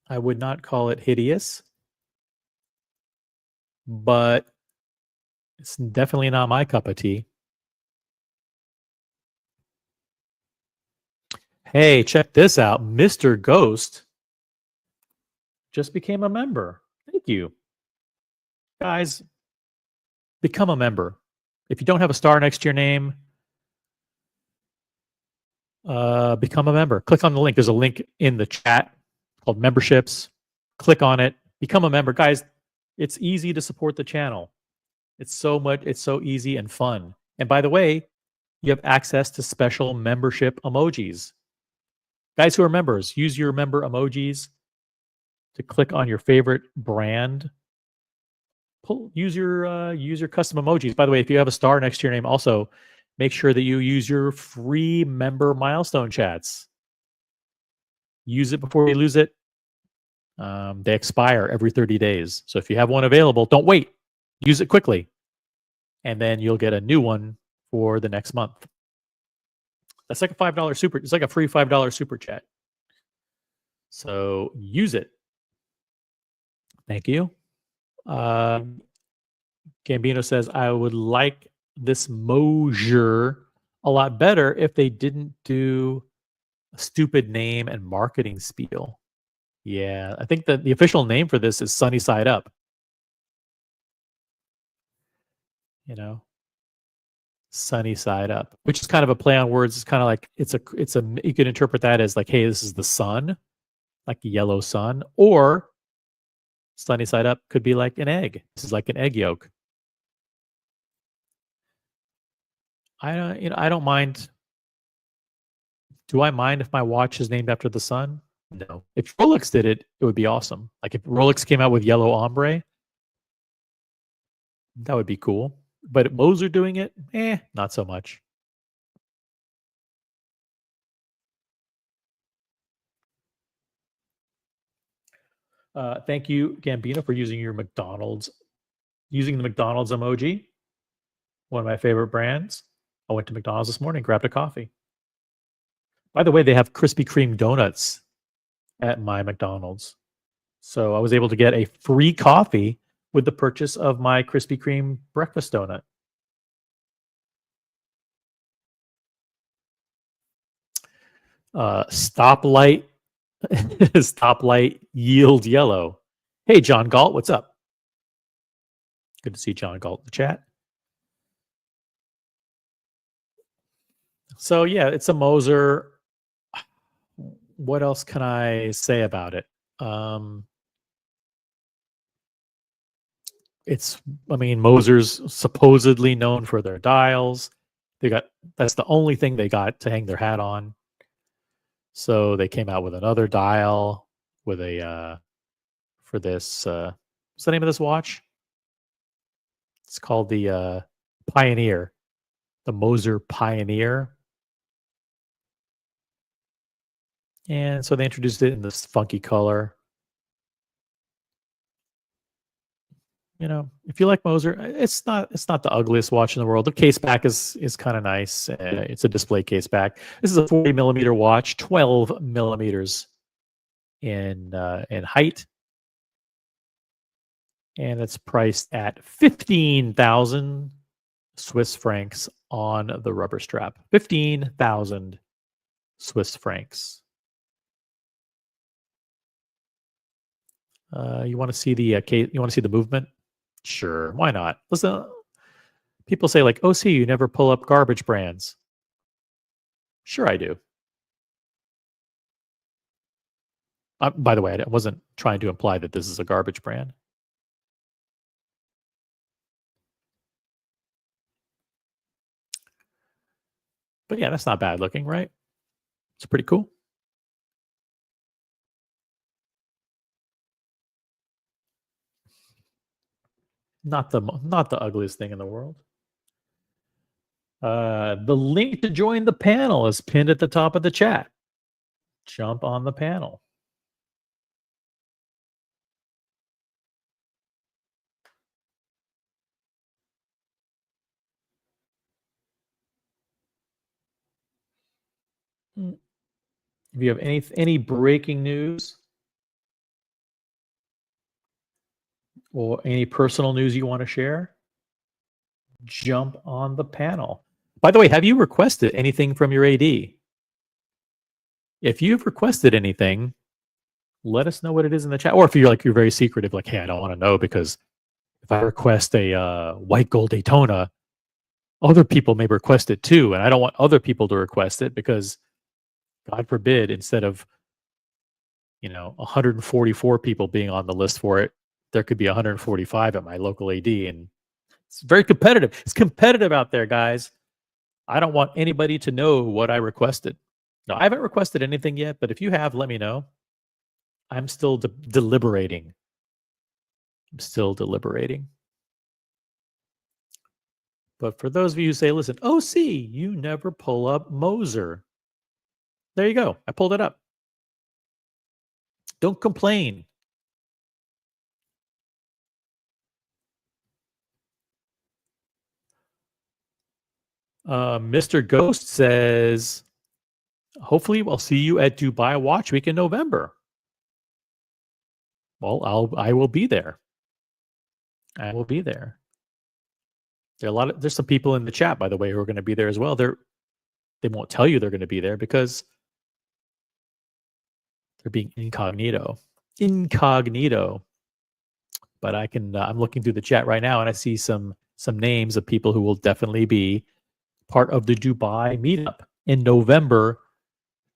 I would not call it hideous. But it's definitely not my cup of tea. Hey, check this out. Mr. Ghost just became a member. Thank you. Guys, become a member. If you don't have a star next to your name, become a member. Click on the link. There's a link in the chat called memberships. Click on it. Become a member. Guys, it's easy to support the channel. It's so easy and fun. And by the way, you have access to special membership emojis. Guys who are members, use your member emojis to click on your favorite brand use your custom emojis. By the way, if you have a star next to your name, also make sure that you use your free member milestone chats. Use it before you lose it. They expire every 30 days. So if you have one available, don't wait. Use it quickly. And then you'll get a new one for the next month. That's like a $5 super. It's like a free $5 super chat. So use it. Thank you. Gambino says, I would like this Mosier a lot better if they didn't do a stupid name and marketing spiel. Yeah, I think that the official name for this is Sunny Side Up. You know, Sunny Side Up, which is kind of a play on words. It's kind of like it's a you can interpret that as like, hey, this is the sun, like a yellow sun, or Sunny Side Up could be like an egg. This is like an egg yolk. I don't mind. Do I mind if my watch is named after the sun? No. If Rolex did it, it would be awesome. Like if Rolex came out with yellow ombre, that would be cool. But Moser doing it, not so much. Thank you, Gambino, for using the McDonald's emoji. One of my favorite brands. I went to McDonald's this morning, grabbed a coffee. By the way, they have Krispy Kreme donuts at my McDonald's. So I was able to get a free coffee with the purchase of my Krispy Kreme breakfast donut. Stoplight yield yellow. Hey, John Galt, what's up? Good to see John Galt in the chat. So yeah, it's a Moser. What else can I say about it? Moser's supposedly known for their dials. That's the only thing they got to hang their hat on. So they came out with another dial with a for this. What's the name of this watch? It's called the Pioneer, the Moser Pioneer. And so they introduced it in this funky color. If you like Moser, it's not the ugliest watch in the world. The case back is kind of nice. It's a display case back. This is a 40 millimeter watch, 12 millimeters in height, and it's priced at 15,000 Swiss francs on the rubber strap. 15,000 Swiss francs. You want to see the case? You want to see the movement? Sure, why not? Listen, people say like, "OC, you never pull up garbage brands." Sure, I do. By the way, I wasn't trying to imply that this is a garbage brand. But yeah, that's not bad looking, right? It's pretty cool. Not the ugliest thing in the world. The link to join the panel is pinned at the top of the chat. Jump on the panel. If you have any breaking news or any personal news you want to share, jump on the panel. By the way, have you requested anything from your AD? If you've requested anything, let us know what it is in the chat. Or if you're very secretive, like, hey, I don't want to know because if I request a white gold Daytona, other people may request it too, and I don't want other people to request it because, God forbid, instead of 144 people being on the list for it, there could be 145 at my local AD, and it's very competitive. It's competitive out there, guys. I don't want anybody to know what I requested. No, I haven't requested anything yet, but if you have, let me know. I'm still deliberating. I'm still deliberating. But for those of you who say, listen, OC, you never pull up Moser. There you go. I pulled it up. Don't complain. Mr. Ghost says, hopefully we'll see you at Dubai Watch Week in November. Well, I will be there. I will be there. There's some people in the chat, by the way, who are going to be there as well. They won't tell you they're going to be there because they're being incognito. But I'm looking through the chat right now and I see some names of people who will definitely be part of the Dubai meetup in November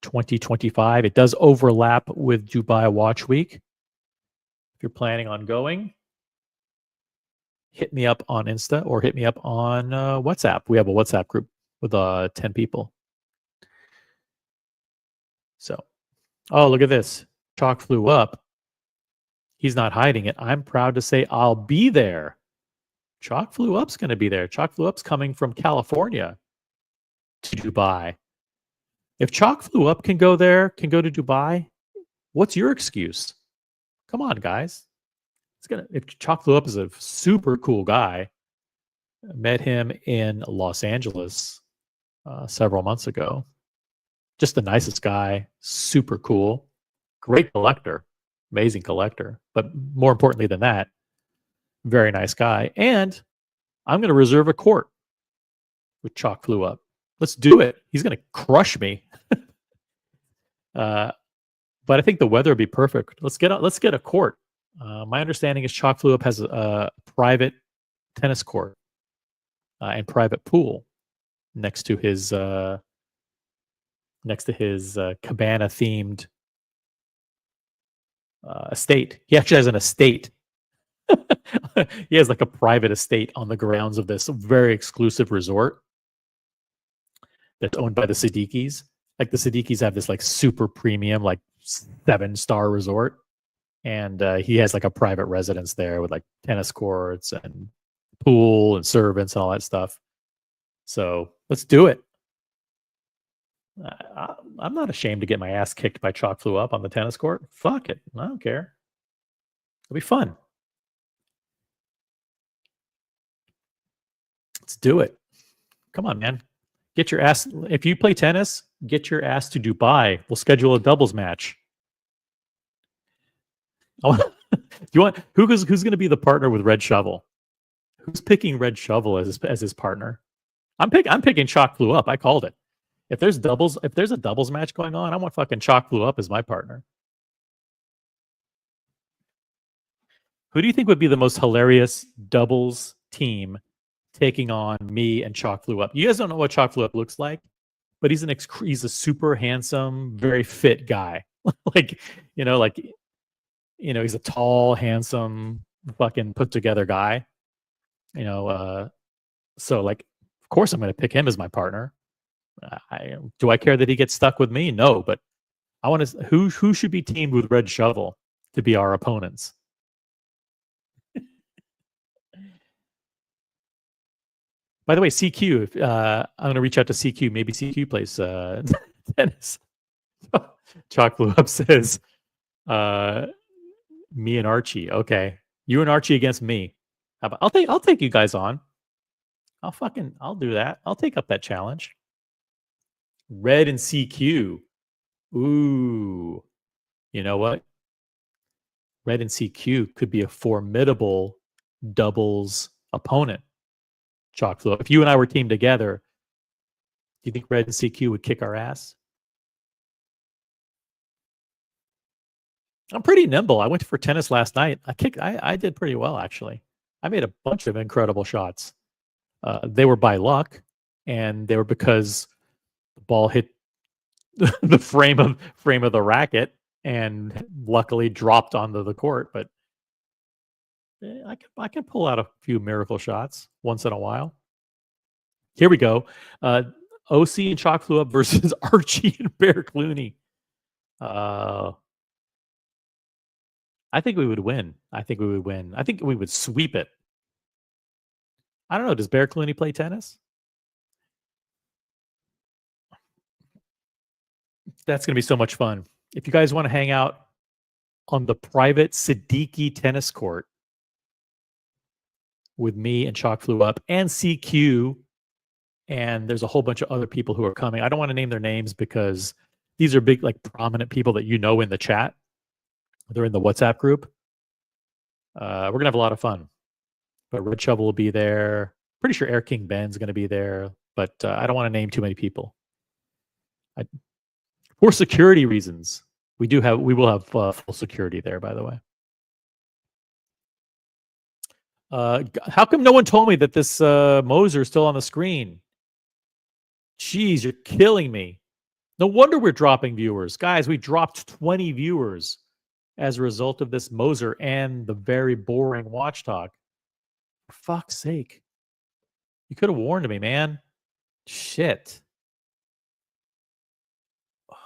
2025. It does overlap with Dubai Watch Week. If you're planning on going, hit me up on Insta or hit me up on WhatsApp. We have a WhatsApp group with 10 people. So, oh, look at this. Chalk flew up. He's not hiding it. I'm proud to say I'll be there. Chalk flew up's going to be there. Chalk flew up's coming from California to Dubai. If Chalk flew up can go there, can go to Dubai, what's your excuse? Come on, guys. If Chalk flew up is a super cool guy. I met him in Los Angeles several months ago. Just the nicest guy, super cool, great collector, amazing collector. But more importantly than that, very nice guy. And I'm going to reserve a court with Chalk flew up. Let's do it. He's going to crush me. But I think the weather would be perfect. Let's get a court. My understanding is Chalk flew up has a private tennis court and private pool next to his cabana themed estate. He actually has an estate. He has like a private estate on the grounds of this very exclusive resort that's owned by the Siddiquis. Like the Siddiquis have this like super premium, like 7-star resort. And he has like a private residence there with like tennis courts and pool and servants and all that stuff. So let's do it. I'm not ashamed to get my ass kicked by Chalk flew up on the tennis court. Fuck it. I don't care. It'll be fun. Let's do it. Come on, man. Get your ass. If you play tennis, get your ass to Dubai. We'll schedule a doubles match. Do you want who's going to be the partner with Red Shovel? Who's picking Red Shovel as his partner? I'm picking Chalk flew up. I called it. If there's a doubles match going on, I want fucking Chalk flew up as my partner. Who do you think would be the most hilarious doubles team taking on me and Chalk flew up? You guys don't know what Chalk flew up looks like, but he's a super handsome, very fit guy. He's a tall, handsome, fucking put together guy. So like, of course I'm going to pick him as my partner. Do I care that he gets stuck with me? No, but I want to. Who should be teamed with Red Shovel to be our opponents? By the way, CQ. I'm going to reach out to CQ. Maybe CQ plays tennis. Chalk flew up says, "Me and Archie. Okay, you and Archie against me. How about I'll take you guys on. I'll do that. I'll take up that challenge." Red and CQ. Ooh. You know what? Red and CQ could be a formidable doubles opponent. Chalk flew up. If you and I were teamed together, do you think Red and CQ would kick our ass? I'm pretty nimble. I went for tennis last night. I did pretty well, actually. I made a bunch of incredible shots. They were by luck, and they were because the ball hit the frame of the racket and luckily dropped onto the court. But I can pull out a few miracle shots once in a while. Here we go. OC and Chalk flew up versus Archie and Bear Clooney. I think we would win. I think we would sweep it. I don't know. Does Bear Clooney play tennis? That's going to be so much fun. If you guys want to hang out on the private Siddiqui tennis court with me and Chalk Flew Up and CQ, and there's a whole bunch of other people who are coming. I don't want to name their names because these are big, like prominent people that you know in the chat. They're in the WhatsApp group. We're gonna have a lot of fun. But Red Shovel will be there. Pretty sure Air King Ben's going to be there, but I don't want to name too many people. For security reasons, we will have full security there. By the way, how come no one told me that this Moser is still on the screen? Jeez, you're killing me. No wonder we're dropping viewers, guys. We dropped 20 viewers as a result of this Moser and the very boring watch talk. For fuck's sake. You could have warned me, man. Shit. Oh,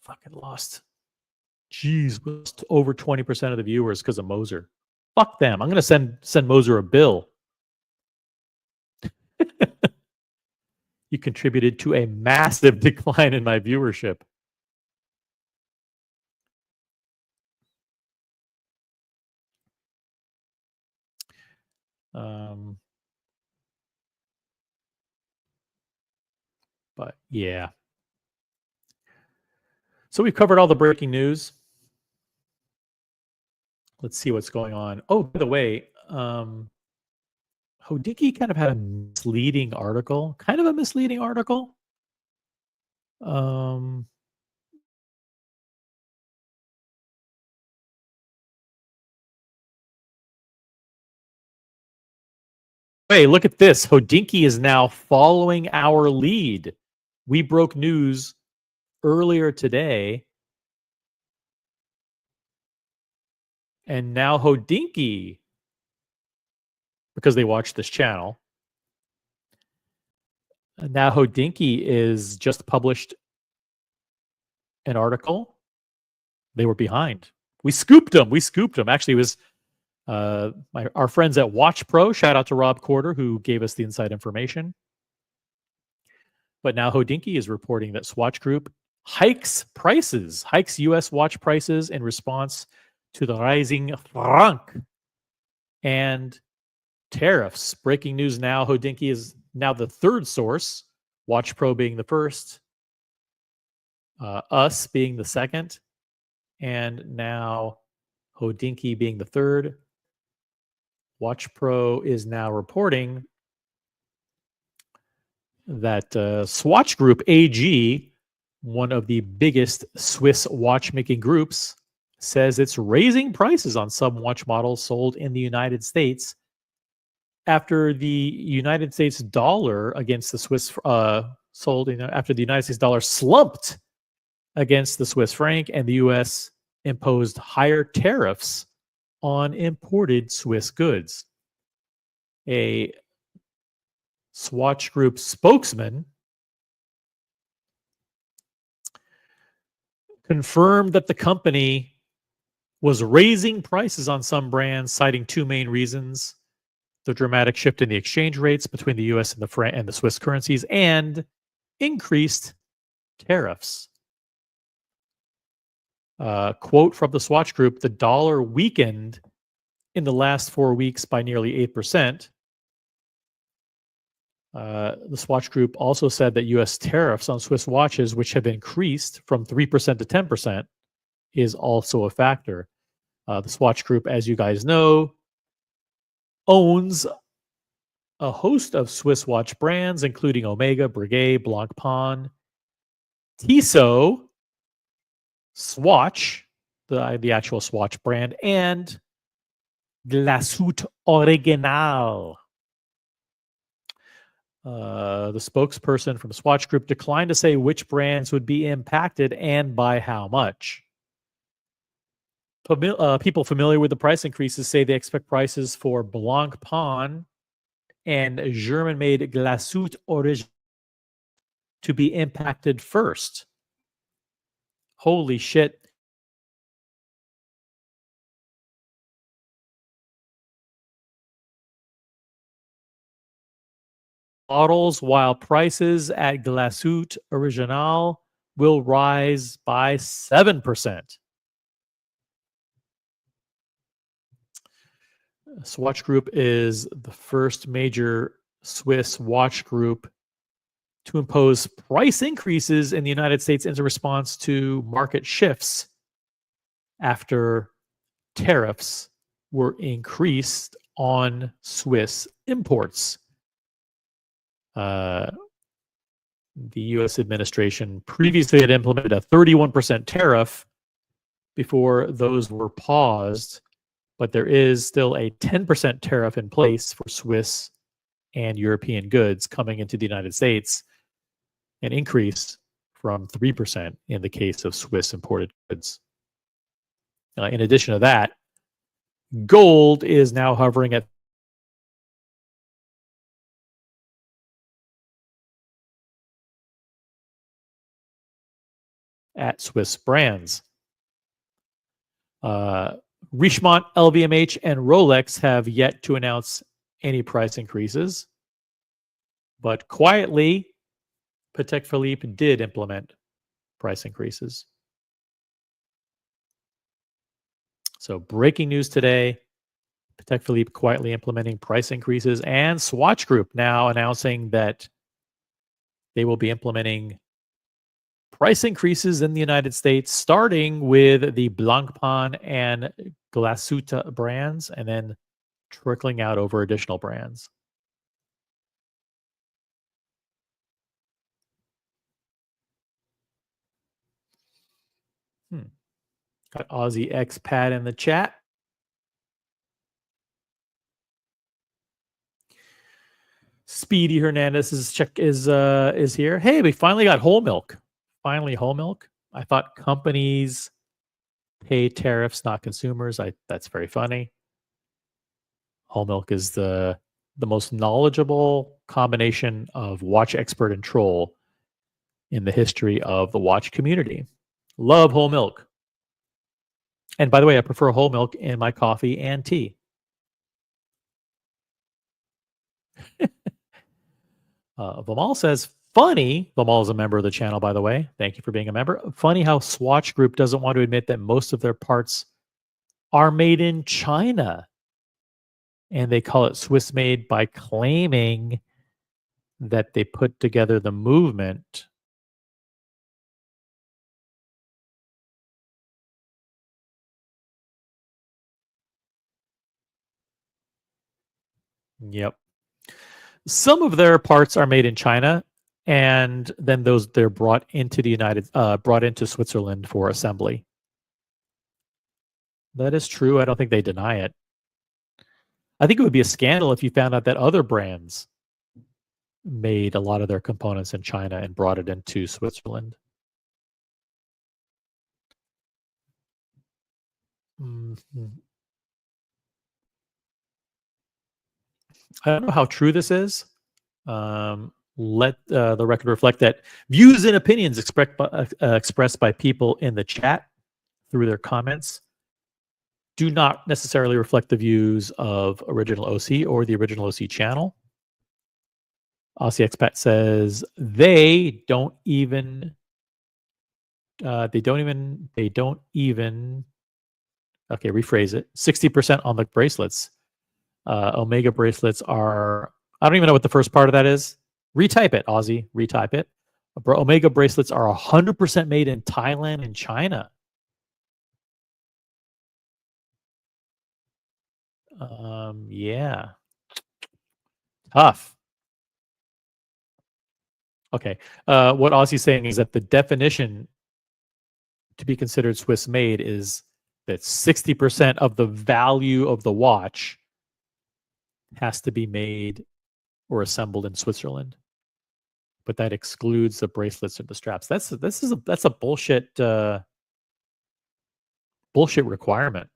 fucking lost. Jeez, lost over 20% of the viewers because of Moser. Fuck them. I'm going to send Moser a bill. You contributed to a massive decline in my viewership. But yeah. So we've covered all the breaking news. Let's see what's going on. Oh, by the way, Hodinkee kind of had a misleading article. Hey, look at this. Hodinkee is now following our lead. We broke news earlier today. And now Hodinkee, because they watch this channel, now Hodinkee is just published an article. They were behind. We scooped them. Actually, it was our friends at Watch Pro. Shout out to Rob Corder, who gave us the inside information. But now Hodinkee is reporting that Swatch Group hikes U.S. watch prices in response to the rising franc and tariffs. Breaking news now, Hodinkee is now the third source, Watch Pro being the first, us being the second, and now Hodinkee being the third. Watch Pro is now reporting that Swatch Group AG, one of the biggest Swiss watchmaking groups, says it's raising prices on some watch models sold in the United States after the United States dollar against the Swiss after the United States dollar slumped against the Swiss franc and the U.S. imposed higher tariffs on imported Swiss goods. A Swatch Group spokesman confirmed that the company was raising prices on some brands, citing two main reasons: the dramatic shift in the exchange rates between the U.S. and the Swiss currencies, and increased tariffs. Quote from the Swatch Group: the dollar weakened in the last 4 weeks by nearly 8%. The Swatch Group also said that U.S. tariffs on Swiss watches, which have increased from 3% to 10%, is also a factor. The Swatch Group, as you guys know, owns a host of Swiss watch brands, including Omega, Breguet, Blancpain, Tissot, Swatch, the actual Swatch brand, and Glasout Original. The spokesperson from Swatch Group declined to say which brands would be impacted and by how much. People familiar with the price increases say they expect prices for Blancpain and German-made Glasout Original to be impacted first. Holy shit. models, while prices at Glasuit Original will rise by 7%. Swatch Group is the first major Swiss watch group to impose price increases in the United States in response to market shifts after tariffs were increased on Swiss imports. The U.S. administration previously had implemented a 31% tariff before those were paused, but there is still a 10% tariff in place for Swiss and European goods coming into the United States, an increase from 3% in the case of Swiss imported goods. In addition to that, gold is now hovering at Swiss brands. Richemont, LVMH, and Rolex have yet to announce any price increases, but quietly, Patek Philippe did implement price increases. So breaking news today, Patek Philippe quietly implementing price increases, and Swatch Group now announcing that they will be implementing price increases in the United States, starting with the Blancpain and Glasuta brands, and then trickling out over additional brands. Got Aussie expat in the chat. Speedy Hernandez is here. Hey, we finally got whole milk. Finally, whole milk. I thought companies pay tariffs, not consumers. That's very funny. Whole milk is the most knowledgeable combination of watch expert and troll in the history of the watch community. Love whole milk. And by the way, I prefer whole milk in my coffee and tea. Vimal says, funny. Vimal is a member of the channel, by the way. Thank you for being a member. Funny how Swatch Group doesn't want to admit that most of their parts are made in China. And they call it Swiss made by claiming that they put together the movement. Yep. Some of their parts are made in China, and then they're brought into Switzerland for assembly. That is true. I don't think they deny it. I think it would be a scandal if you found out that other brands made a lot of their components in China and brought it into Switzerland. Mm-hmm. I don't know how true this is. Let the record reflect that views and opinions expressed by people in the chat through their comments do not necessarily reflect the views of Original OC or the Original OC channel. Aussie Expat says they don't even. Okay, rephrase it. 60% on the bracelets. Omega bracelets are. I don't even know what the first part of that is. Retype it, Aussie. Retype it. Omega bracelets are 100% made in Thailand and China. Yeah. Tough. Okay. What Aussie's saying is that the definition to be considered Swiss made is that 60% of the value of the watch has to be made or assembled in Switzerland. But that excludes the bracelets or the straps. That's a bullshit requirement.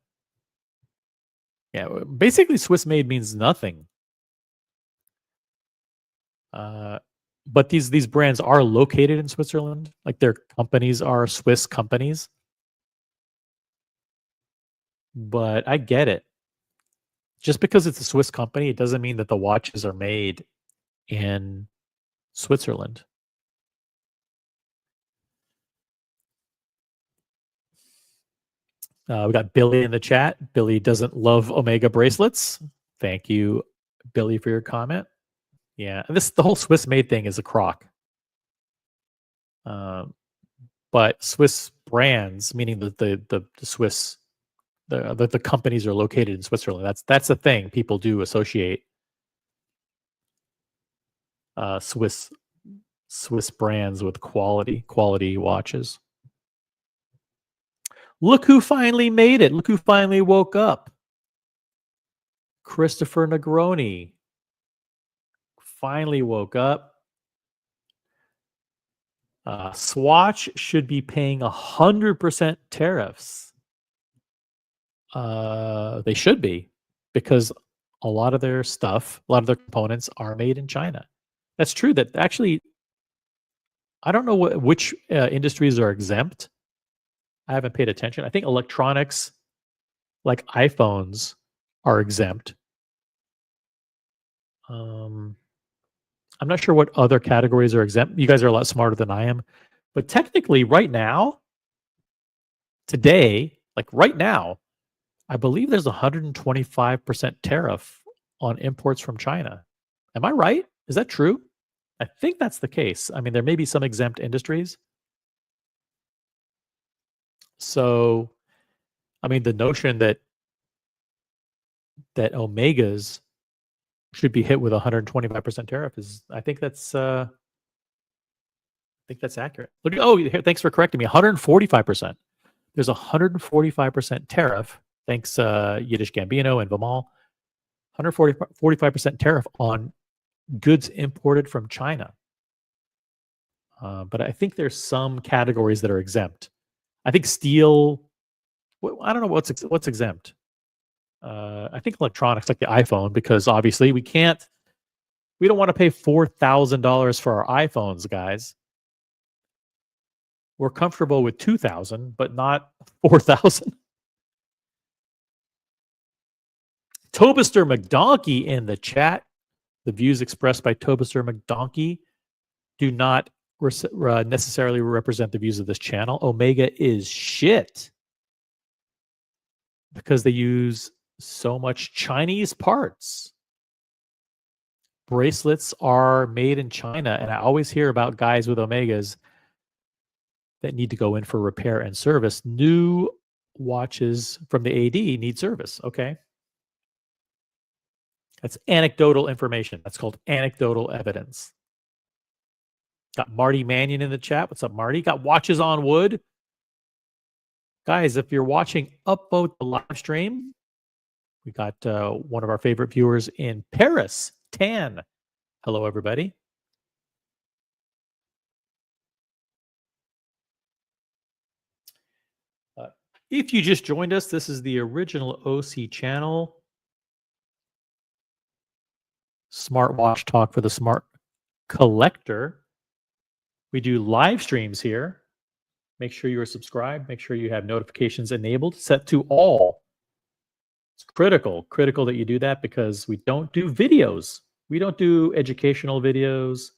Yeah, basically Swiss made means nothing. But these brands are located in Switzerland. Like their companies are Swiss companies. But I get it. Just because it's a Swiss company, it doesn't mean that the watches are made in Switzerland. We got Billy in the chat. Billy doesn't love Omega bracelets. Thank you, Billy, for your comment. Yeah, and the whole Swiss made thing is a crock. But Swiss brands, meaning the Swiss, the companies are located in Switzerland. That's the thing. People do associate Swiss brands with quality watches. Look who finally made it. Look who finally woke up. Christopher Negroni finally woke up. Swatch should be paying 100% tariffs. They should be, because a lot of their stuff, a lot of their components are made in China. That's true. That actually, I don't know which industries are exempt. I haven't paid attention. I think electronics, like iPhones, are exempt. I'm not sure what other categories are exempt. You guys are a lot smarter than I am. But technically, right now, today, like right now, I believe there's 125% tariff on imports from China. Am I right? Is that true? I think that's the case. I mean, there may be some exempt industries. So, I mean, the notion that Omegas should be hit with 125% tariff is, I think that's accurate. Look, thanks for correcting me. 145%. There's 145% tariff. Thanks, Yiddish Gambino and Vamal. 145% tariff on goods imported from China. But I think there's some categories that are exempt. I think steel. I don't know what's exempt. I think electronics, like the iPhone, because obviously we don't want to pay $4,000 for our iPhones, guys. We're comfortable with 2,000, but not 4,000. Tobister McDonkey in the chat. The views expressed by Tobister McDonkey do not necessarily represent the views of this channel. Omega is shit because they use so much Chinese parts. Bracelets are made in China, and I always hear about guys with Omegas that need to go in for repair and service. New watches from the AD need service. Okay. That's anecdotal information. That's called anecdotal evidence. Got Marty Mannion in the chat. What's up, Marty? Got Watches on Wood. Guys, if you're watching Upvote the live stream, we got one of our favorite viewers in Paris, Tan. Hello, everybody. If you just joined us, this is the original OC channel. Smartwatch talk for the smart collector. We do live streams here. Make sure you are subscribed. Make sure you have notifications enabled, set to all. It's critical that you do that, because we don't do videos. We don't do educational videos.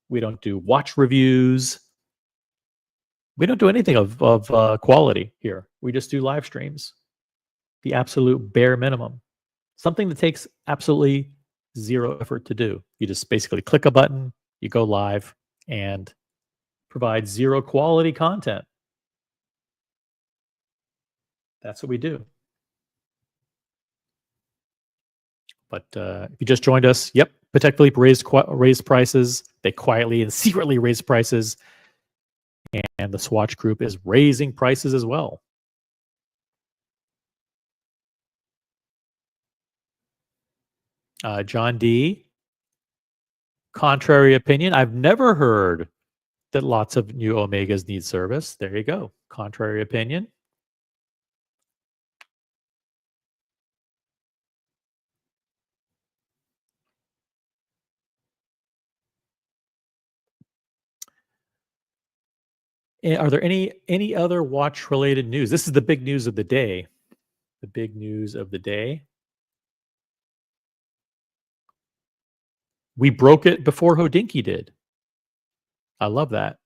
We don't do watch reviews. We don't do anything of quality here. We just do live streams. The absolute bare minimum. Something that takes absolutely zero effort to do. You just basically click a button, you go live, and provide zero quality content. That's what we do. But if you just joined us, yep, Patek Philippe raised prices. They quietly and secretly raised prices. And the Swatch Group is raising prices as well. John D. Contrary opinion. I've never heard that lots of new Omegas need service. There you go. Contrary opinion. Are there any other watch related news? This is the big news of the day. The big news of the day. We broke it before Hodinkee did. I love that.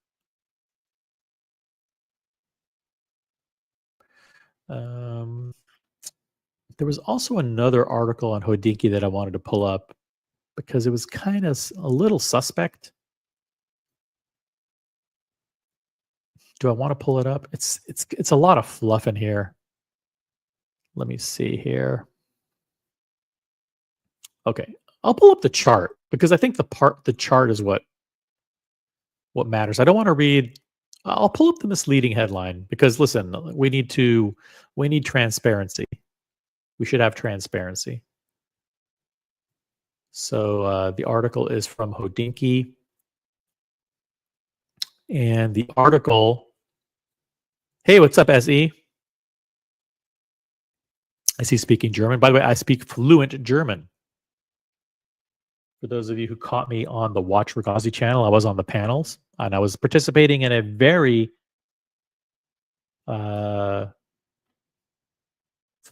There was also another article on Hodinkee that I wanted to pull up because it was kind of a little suspect. Do I want to pull it up? It's a lot of fluff in here. Let me see here. Okay, I'll pull up the chart because I think the chart is what matters. I don't want to read. I'll pull up the misleading headline because listen, we need transparency. We should have transparency. So the article is from Hodinkee, and the article. Hey, what's up, SE? I see speaking German. By the way, I speak fluent German. For those of you who caught me on the Watch Regazi channel, I was on the panels and I was participating in a very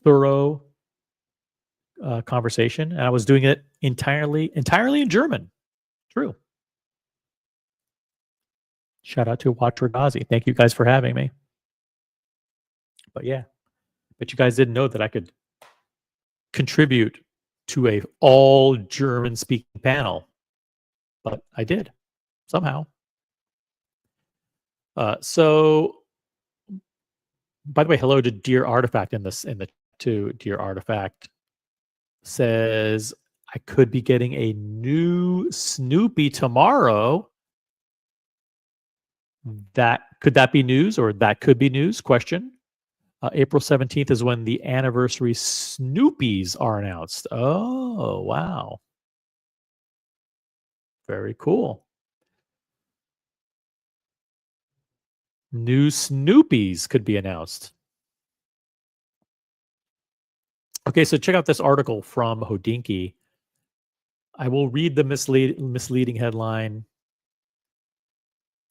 thorough conversation, and I was doing it entirely in German. True. Shout out to Watch Regazi. Thank you guys for having me. But yeah, but you guys didn't know that I could contribute to a all German speaking panel, but I did somehow. So by the way, hello to Dear Artifact in the to Dear Artifact says I could be getting a new Snoopy tomorrow. Could that be news, or that could be news? Question. April 17th is when the anniversary Snoopies are announced. Oh, wow. Very cool. New Snoopies could be announced. Okay, so check out this article from Hodinkee. I will read the misleading headline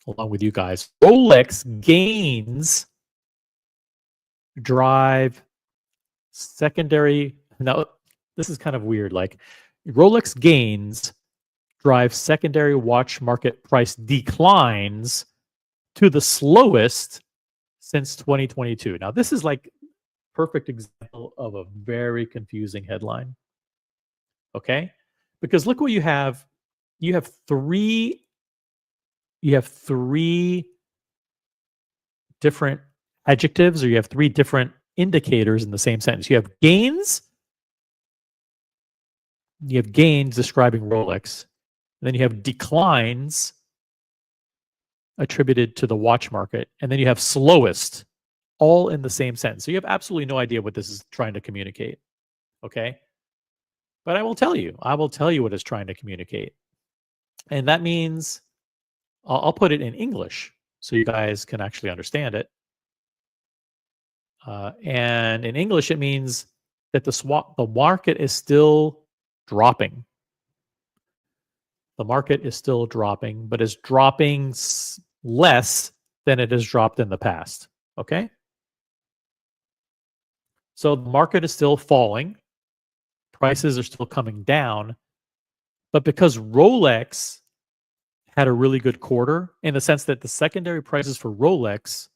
along with you guys. Rolex gains drive secondary. Now, this is kind of weird. Like, Rolex gains drive secondary watch market price declines to the slowest since 2022. Now, this is like perfect example of a very confusing headline. Okay? Because look what you have. You have three different adjectives, or you have three different indicators in the same sentence. You have gains describing Rolex, and then you have declines attributed to the watch market, and then you have slowest, all in the same sentence. So you have absolutely no idea what this is trying to communicate. Okay? But I will tell you what it's trying to communicate. And that means I'll put it in English so you guys can actually understand it. And in English, it means that the market is still dropping. The market is still dropping, but is dropping less than it has dropped in the past. Okay? So the market is still falling. Prices are still coming down. But because Rolex had a really good quarter, in the sense that the secondary prices for Rolex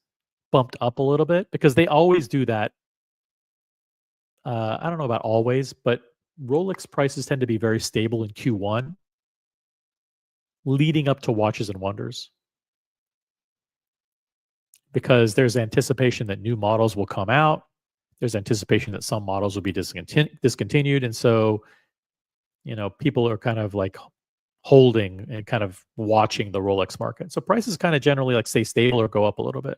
bumped up a little bit, because they always do that. I don't know about always, but Rolex prices tend to be very stable in Q1, leading up to Watches and Wonders, because there's anticipation that new models will come out. There's anticipation that some models will be discontinued. And so, people are kind of like holding and kind of watching the Rolex market. So prices kind of generally like stay stable or go up a little bit.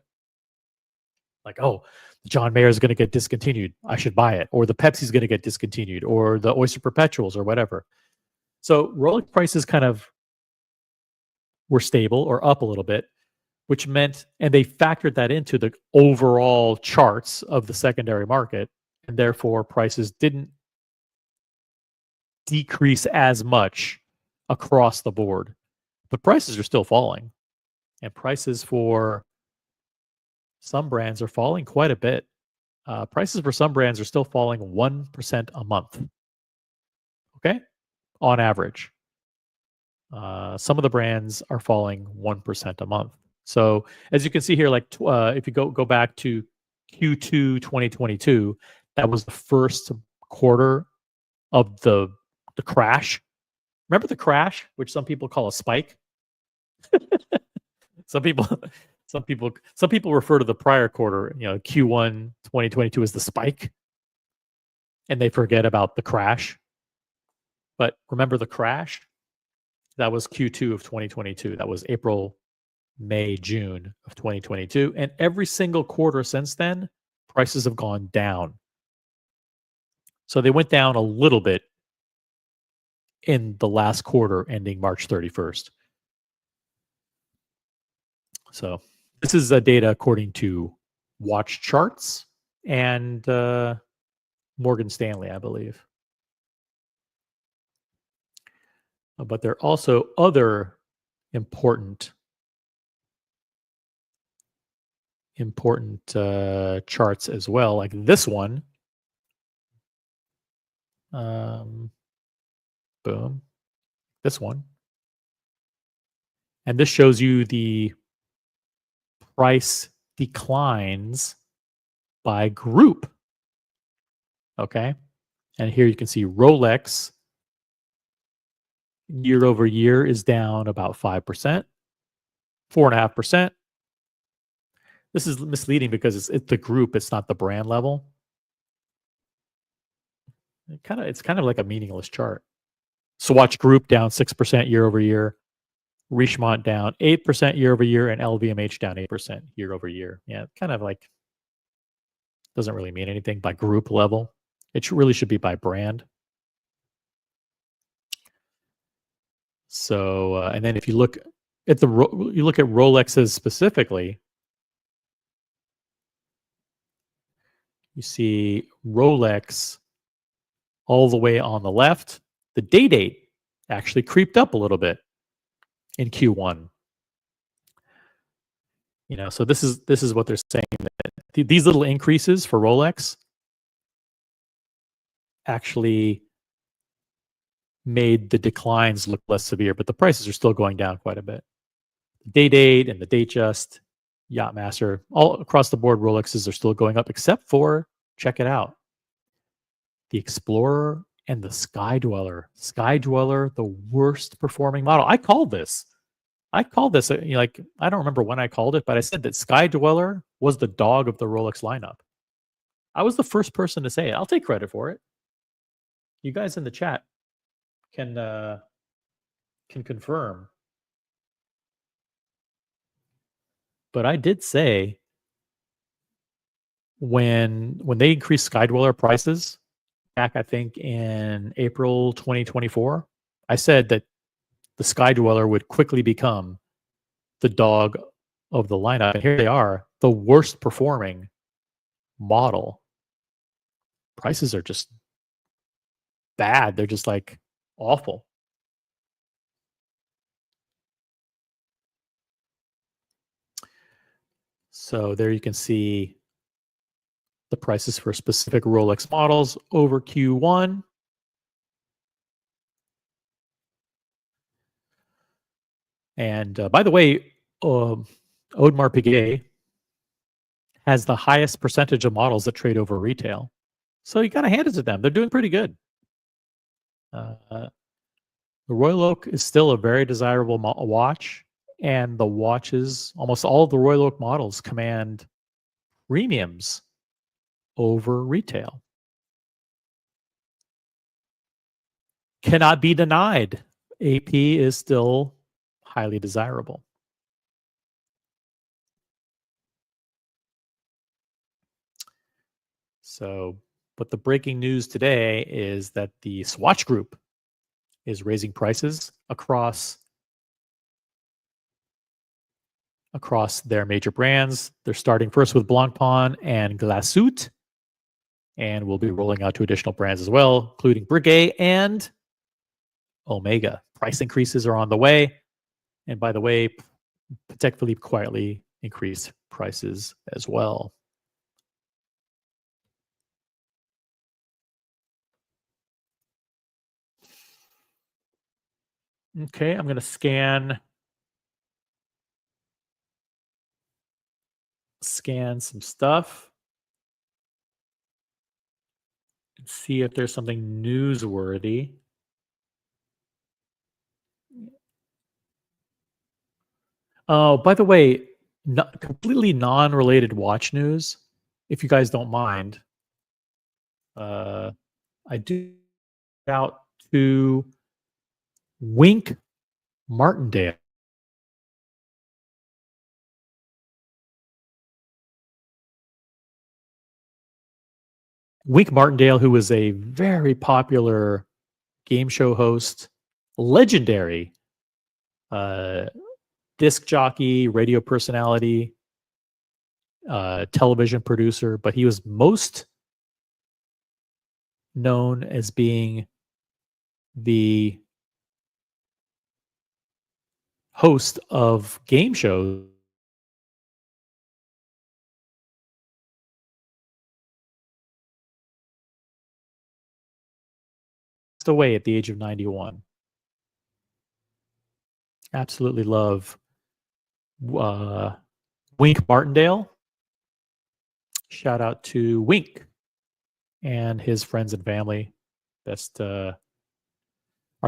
Like, oh, the John Mayer is going to get discontinued, I should buy it. Or the Pepsi's going to get discontinued, or the Oyster Perpetuals, or whatever. So Rolex prices kind of were stable or up a little bit, which meant, and they factored that into the overall charts of the secondary market, and therefore prices didn't decrease as much across the board. But prices are still falling, and prices for some brands are falling quite a bit. Prices for some brands are still falling 1% a month. Okay? On average. Some of the brands are falling 1% a month. So as you can see here, like if you go back to Q2 2022, that was the first quarter of the crash. Remember the crash, which some people call a spike? Some people some people refer to the prior quarter, Q1 2022 as the spike, and they forget about the crash. But remember the crash? That was Q2 of 2022. That was April, May, June of 2022. And every single quarter since then, prices have gone down. So they went down a little bit in the last quarter ending March 31st. So this is data according to Watch Charts and Morgan Stanley, I believe. But there are also other important charts as well, like this one. Boom. This one. And this shows you the price declines by group. Okay. And here you can see Rolex year over year is down about 5%, 4.5%. This is misleading because it's the group, it's not the brand level. It's kind of like a meaningless chart. Swatch Group down 6% year over year. Richemont down 8% year over year, and LVMH down 8% year over year. Yeah, kind of like doesn't really mean anything by group level. It really should be by brand. So, and then if you look at Rolexes specifically, you see Rolex all the way on the left. The date actually creeped up a little bit in Q1. So this is what they're saying, that these little increases for Rolex actually made the declines look less severe, but the prices are still going down quite a bit. The date and the Datejust, Yachtmaster, all across the board, Rolexes are still going up, except for, check it out, the Explorer and the Sky Dweller. Sky Dweller, the worst performing model. I called this. I don't remember when I called it, but I said that Sky Dweller was the dog of the Rolex lineup. I was the first person to say it. I'll take credit for it. You guys in the chat can confirm. But I did say when they increased Sky Dweller prices back, I think in April 2024, I said that the Sky Dweller would quickly become the dog of the lineup. And here they are, the worst performing model. Prices are just bad. They're just like awful. So there you can see the prices for specific Rolex models over Q1. And by the way, Audemars Piguet has the highest percentage of models that trade over retail. So you got to hand it to them. They're doing pretty good. The Royal Oak is still a very desirable watch, and the watches, almost all of the Royal Oak models, command premiums over retail. Cannot be denied. AP is still highly desirable. So, but the breaking news today is that the Swatch Group is raising prices across their major brands. They're starting first with Blancpain and Glashütte, and we'll be rolling out to additional brands as well, including Breguet and Omega. Price increases are on the way. And by the way, Patek Philippe quietly increased prices as well. Okay, I'm going to scan some stuff and see if there's something newsworthy. Oh, by the way, completely non-related watch news, if you guys don't mind. Uh, I do out to Wink Martindale. Wink Martindale, who was a very popular game show host, legendary uh, disc jockey, radio personality, television producer, but he was most known as being the host of game shows away at the age of 91. Absolutely love uh, Wink Martindale. Shout out to Wink and his friends and family. Best, our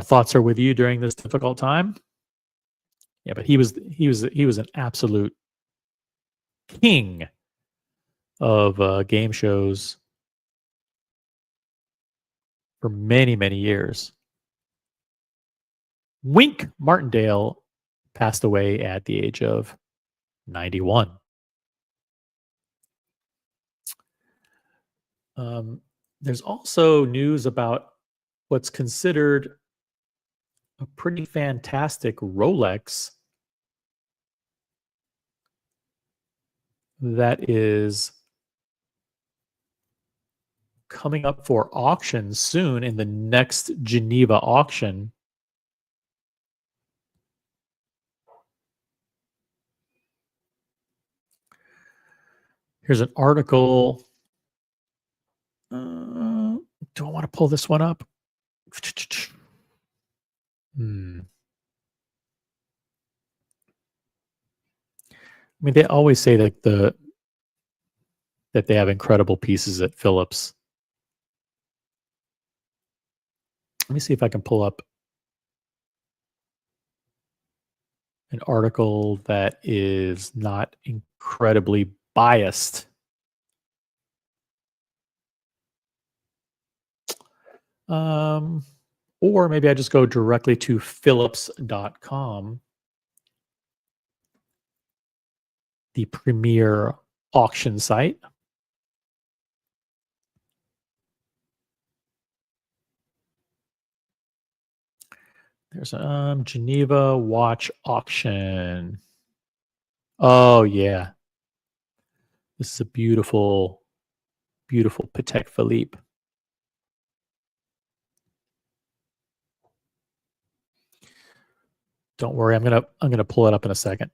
thoughts are with you during this difficult time. Yeah, but he was an absolute king of game shows for many years. Wink Martindale passed away at the age of 91. Um, there's also news about what's considered a pretty fantastic Rolex that is coming up for auction soon in the next Geneva auction. Here's an article. Do I want to pull this one up? I mean, they always say that they have incredible pieces at Phillips. Let me see if I can pull up an article that is not incredibly biased. Or maybe I just go directly to phillips.com, the premier auction site. There's Geneva watch auction. Oh yeah. This is a beautiful, beautiful Patek Philippe. Don't worry, I'm gonna pull it up in a second.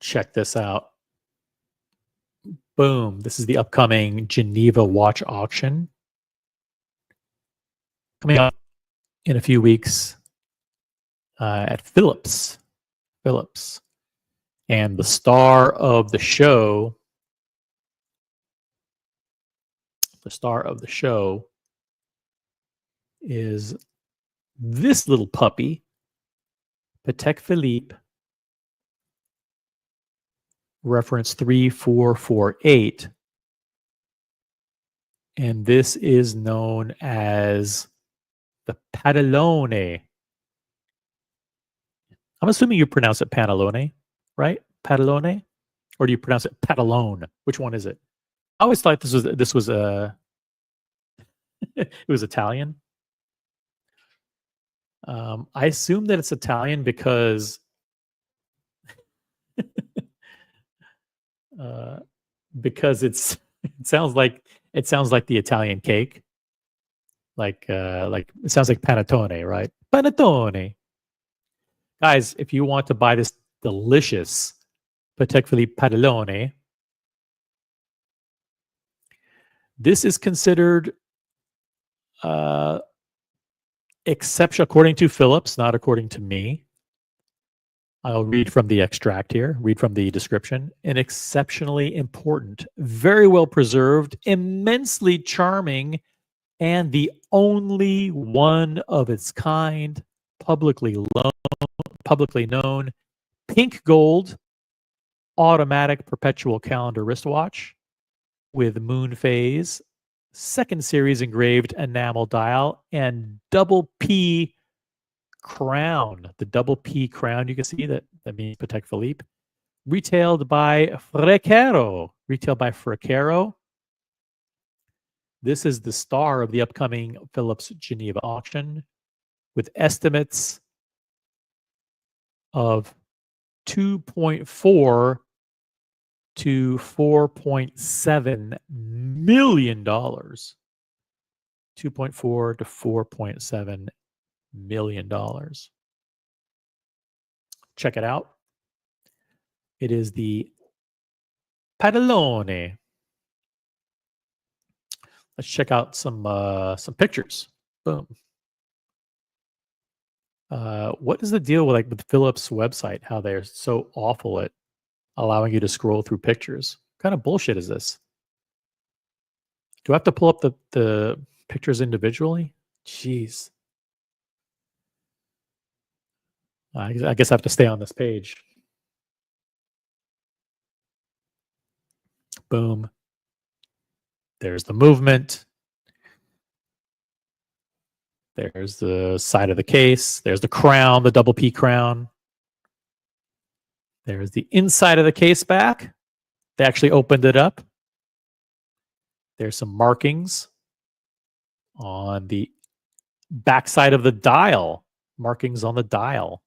Check this out. Boom. This is the upcoming Geneva watch auction coming up in a few weeks at Phillips. And the star of the show is this little puppy, Patek Philippe, reference 3448. And this is known as the Pantalone. I'm assuming you pronounce it Pantalone, right? Pantalone? Or do you pronounce it Patalone? Which one is it? I always thought this was it was Italian. I assume that it's Italian because because it sounds like the Italian cake. Like it sounds like panettone, right? Panettone. Guys, if you want to buy this delicious Patek Philippe Panettone, This is considered exception according to Philips, not according to me. I'll read from the extract here, read from the description. An exceptionally important, very well preserved, immensely charming, and the only one of its kind, publicly known, pink gold automatic perpetual calendar wristwatch with moon phase, second series engraved enamel dial, and double P crown. The double P crown, you can see that means Patek Philippe. Retailed by Frecero. This is the star of the upcoming Philips Geneva auction with estimates of 2.4 to $4.7 million. 2.4 to $4.7 million. Check it out. It is the Padalone. Let's check out some pictures. Boom. What is the deal with with Philips website? How they're so awful at allowing you to scroll through pictures? What kind of bullshit is this? Do I have to pull up the pictures individually? Jeez. I guess I have to stay on this page. Boom. There's the movement. There's the side of the case. There's the crown, the double P crown. There's the inside of the case back. They actually opened it up. There's some markings on the backside of the dial. Markings on the dial.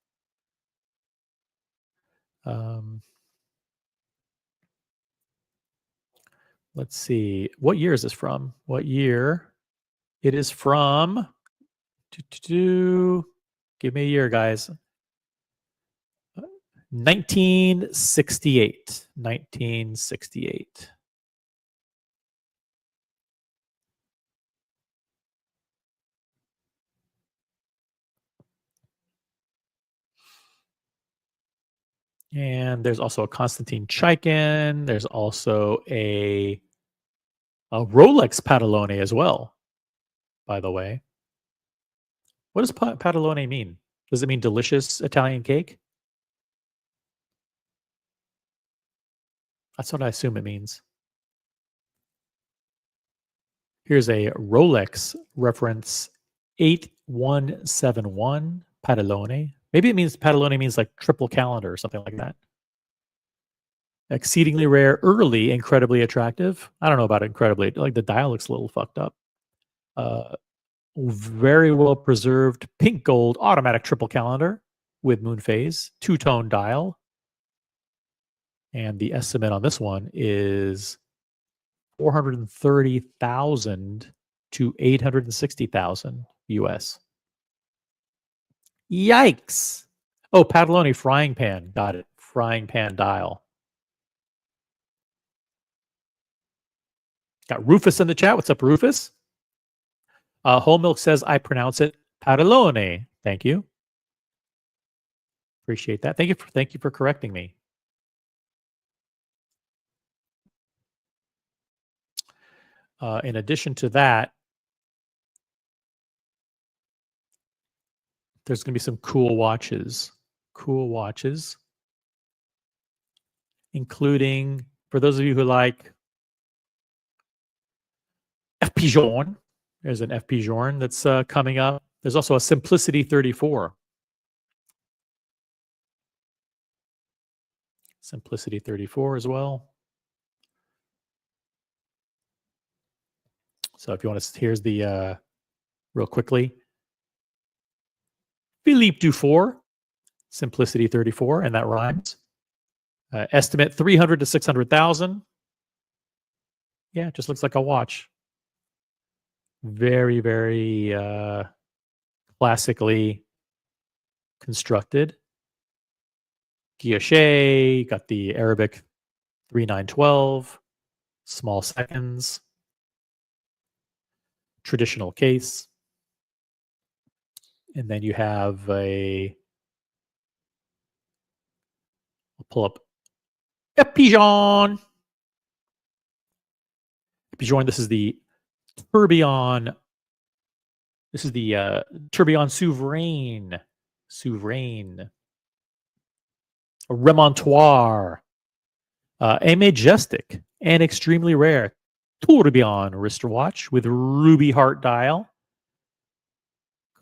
Let's see. What year is this from? What year? It is from... Give me a year, guys. 1968. 1968. And there's also a Konstantin Chaikin. There's also a Rolex Padalone as well, by the way. What does Padalone mean? Does it mean delicious Italian cake? That's what I assume it means. Here's a Rolex reference 8171 Padalone. Maybe it means Padalone means like triple calendar or something like that. Exceedingly rare, early, incredibly attractive. I don't know about incredibly. Like the dial looks a little fucked up. Very well preserved pink gold automatic triple calendar with moon phase, two-tone dial. And the estimate on this one is 430,000 to 860,000 US. Yikes. Oh, Padalone frying pan. Got it. Frying pan dial. Got Rufus in the chat. What's up, Rufus? Whole Milk says I pronounce it Padalone. Thank you. Appreciate that. Thank you for correcting me. In addition to that, there's going to be some cool watches. Cool watches. Including, for those of you who like FP Journe, there's an FP Journe that's coming up. There's also a Simplicity 34. Simplicity 34 as well. So if you want to, here's the, real quickly. Philippe Dufour, Simplicity 34, and that rhymes. Estimate 300 to 600,000. Yeah, it just looks like a watch. Very, very classically constructed. Guilloche, got the Arabic 3912, small seconds. traditional case. And then you have I'll pull up Pigeon. Pigeon, this is the Tourbillon. This is the Tourbillon Souverain. Souverain. A Remontoire. A majestic and extremely rare Tourbillon wristwatch with ruby heart dial.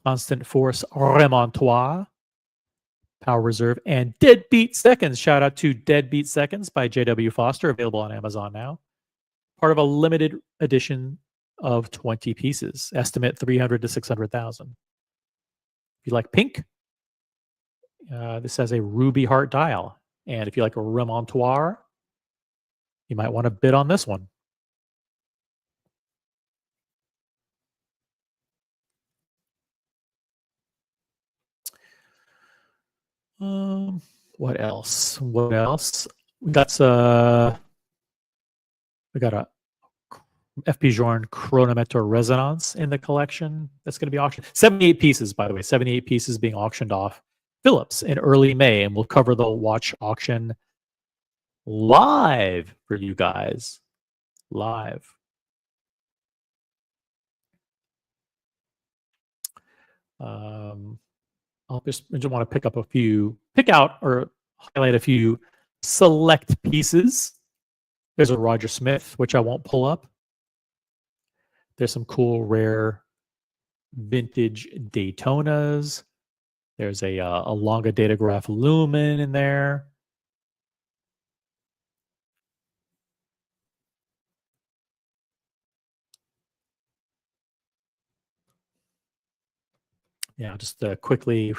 Constant force Remontoire. Power Reserve, and Deadbeat Seconds. Shout out to Deadbeat Seconds by J.W. Foster, available on Amazon now. Part of a limited edition of 20 pieces. Estimate 300 to 600,000. If you like pink, this has a ruby heart dial. And if you like a Remontoire, you might want to bid on this one. What else? What else? We got a FP Journe Chronometer Resonance in the collection that's going to be auctioned. 78 pieces, by the way. 78 pieces being auctioned off Philips in early May, and we'll cover the watch auction live for you guys. Live. I just want to pick out or highlight a few select pieces. There's a Roger Smith, which I won't pull up. There's some cool rare vintage Daytonas. There's a Longa Datograph Lumen in there. Yeah, just quickly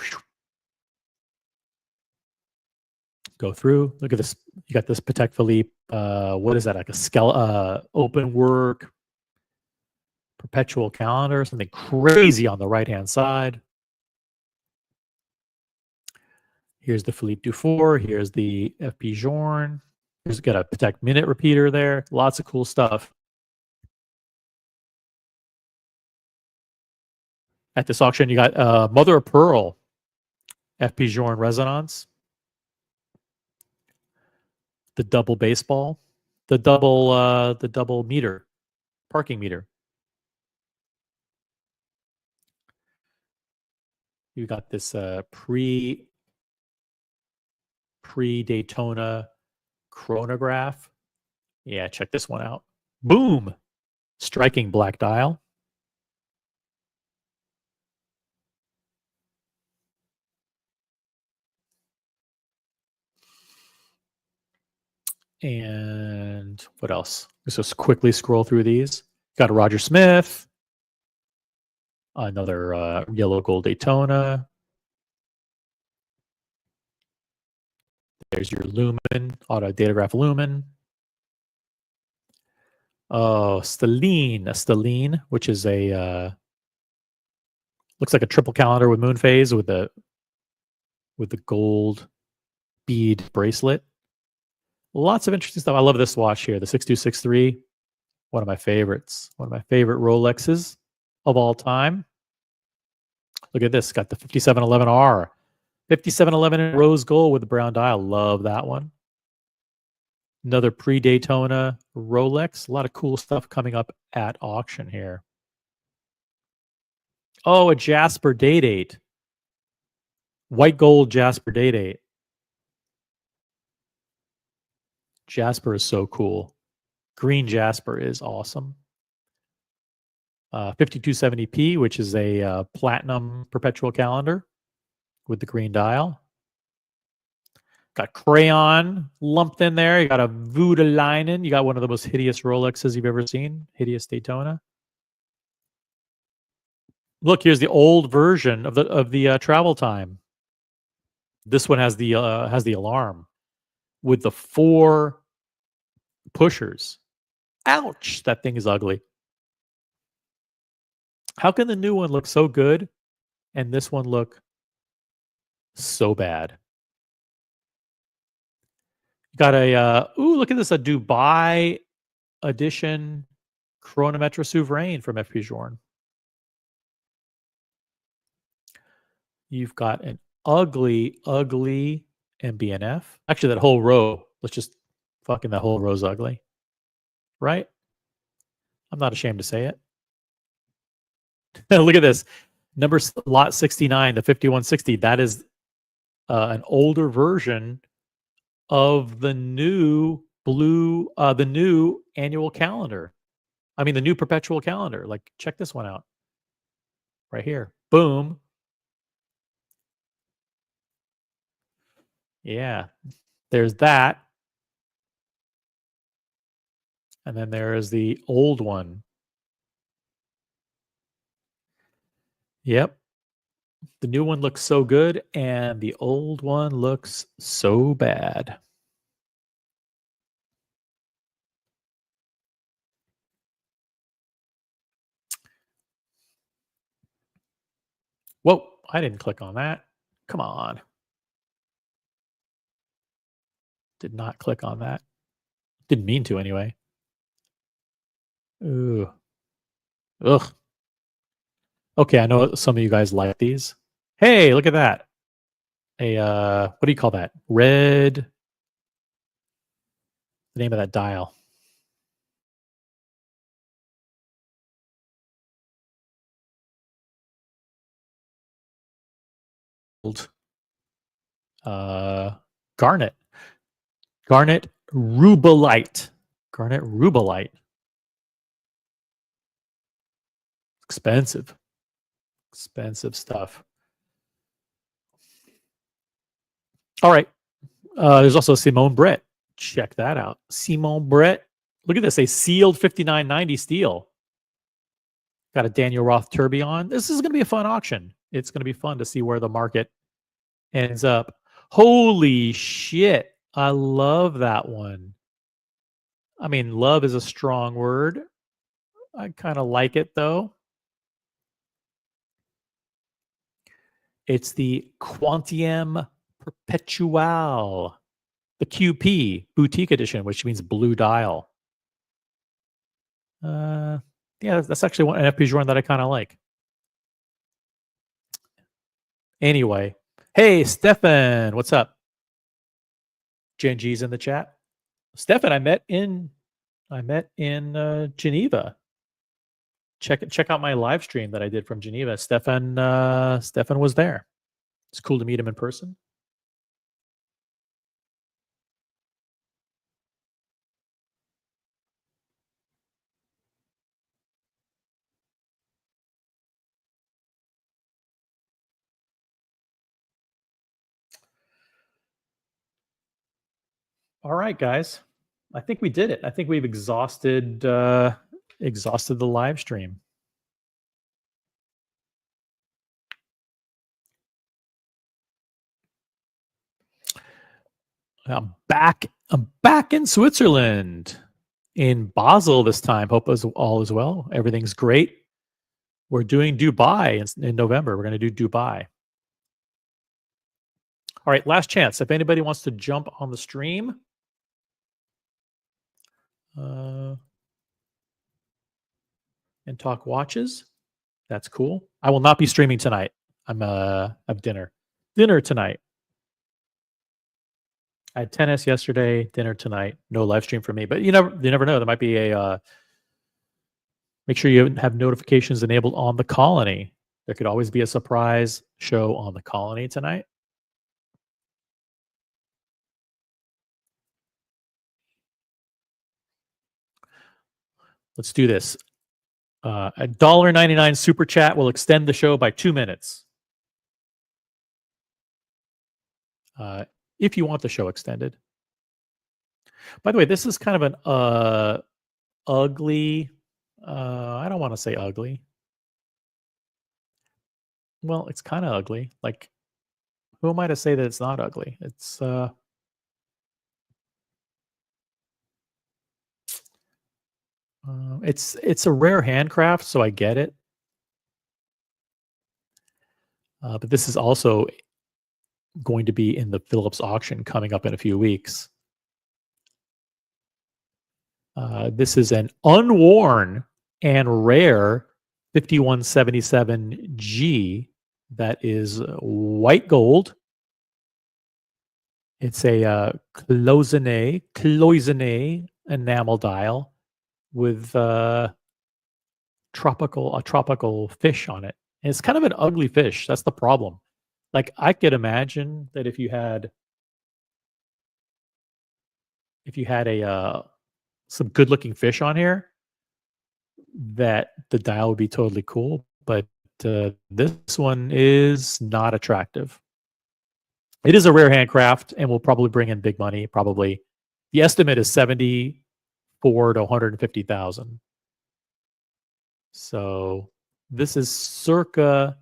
go through. Look at this. You got this Patek Philippe. What is that? Like a open work perpetual calendar, something crazy on the right-hand side. Here's the Philippe Dufour. Here's the FP Journe. Here's got a Patek minute repeater there. Lots of cool stuff. At this auction, you got Mother of Pearl FP Journe Resonance. The double baseball. The double meter. Parking meter. You got this pre-Daytona chronograph. Yeah, check this one out. Boom! Striking black dial. And what else? Let's just quickly scroll through these. Got a Roger Smith. Another yellow gold Daytona. There's your Lumen, Auto Datograph Lumen. Oh, Stellene, which is a looks like a triple calendar with moon phase with the gold bead bracelet. Lots of interesting stuff. I love this watch here, the 6263. One of my favorites. One of my favorite Rolexes of all time. Look at this. Got the 5711R. 5711 in rose gold with the brown dial. Love that one. Another pre-Daytona Rolex. A lot of cool stuff coming up at auction here. Oh, a Jasper Day-Date. White gold Jasper Day-Date. Jasper is so cool. Green Jasper is awesome. 5270p, which is a platinum perpetual calendar with the green dial. Got crayon lumped in there. You got a Voutilainen. You got one of the most hideous Rolexes you've ever seen. Hideous Daytona. Look, here's the old version of the travel time. This one has the alarm with the 4 pushers. Ouch! That thing is ugly. How can the new one look so good and this one look so bad? Got a look at this, a Dubai edition Chronometra Souverain from FP Journe. You've got an ugly, ugly MBNF. Actually, that whole row, let's just fucking that whole row's ugly. Right? I'm not ashamed to say it. Look at this. Lot 69, the 5160. That is an older version of the new the new annual calendar. I mean, the new perpetual calendar. Like, check this one out right here. Boom. Yeah. There's that. And then there is the old one. Yep. The new one looks so good, and the old one looks so bad. Whoa, I didn't click on that. Come on. Did not click on that. Didn't mean to anyway. Ooh. Ugh. Okay, I know some of you guys like these. Hey, look at that. A what do you call that? Red. The name of that dial. Garnet. Garnet rubellite. Garnet rubellite. Expensive. Expensive stuff. All right. There's also Simone Brett. Check that out. Simone Brett. Look at this. A sealed 5990 steel. Got a Daniel Roth tourbillon. This is going to be a fun auction. It's going to be fun to see where the market ends up. Holy shit. I love that one. I mean, love is a strong word. I kind of like it though. It's the Quantium Perpetual, the QP boutique edition, which means blue dial. Yeah, that's actually one an FP that I kind of like. Anyway, hey Stefan, what's up? Gen G's in the chat. Stefan, I met in Geneva. Check out my live stream that I did from Geneva. Stefan was there. It's cool to meet him in person. All right, guys. I think we did it. I think we've exhausted the live stream. I'm back in Switzerland, in Basel this time. Hope all is well. Everything's great. We're doing Dubai in November. We're going to do Dubai. All right, last chance. If anybody wants to jump on the stream, and talk watches, that's cool. I will not be streaming tonight. I'm have dinner tonight. I had tennis yesterday, dinner tonight. No live stream for me, but you never know. There might be a. Make sure you have notifications enabled on the Colony. There could always be a surprise show on the Colony tonight. Let's do this. A $1.99 super chat will extend the show by 2 minutes. If you want the show extended. By the way, this is kind of an ugly. I don't want to say ugly. Well, it's kind of ugly. Like, who am I to say that it's not ugly? It's a rare handcraft, so I get it. But this is also going to be in the Philips auction coming up in a few weeks. This is an unworn and rare 5177G that is white gold. It's a cloisonné enamel dial with a tropical fish on it. And it's kind of an ugly fish. That's the problem. Like I could imagine that if you had a some good looking fish on here, that the dial would be totally cool. But this one is not attractive. It is a rare handcraft and will probably bring in big money. Probably the estimate is 74 to 150,000. So this is circa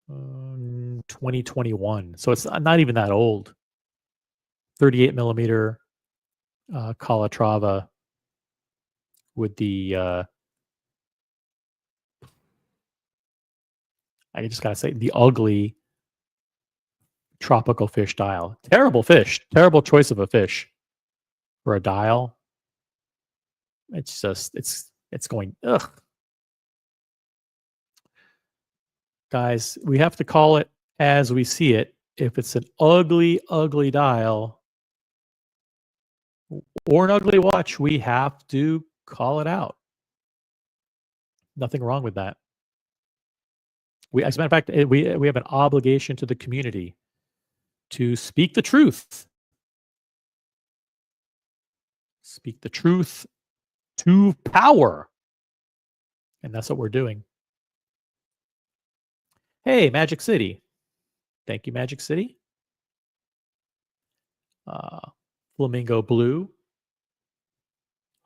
2021. So it's not even that old. 38 millimeter Calatrava with the I just gotta say the ugly tropical fish dial. Terrible fish. Terrible choice of a fish for a dial. It's just it's going ugh. Guys, we have to call it as we see it. If it's an ugly, ugly dial or an ugly watch, we have to call it out. Nothing wrong with that. As a matter of fact, we have an obligation to the community to speak the truth. Speak the truth to power. And that's what we're doing. Hey, Magic City. Thank you, Magic City. Flamingo Blue.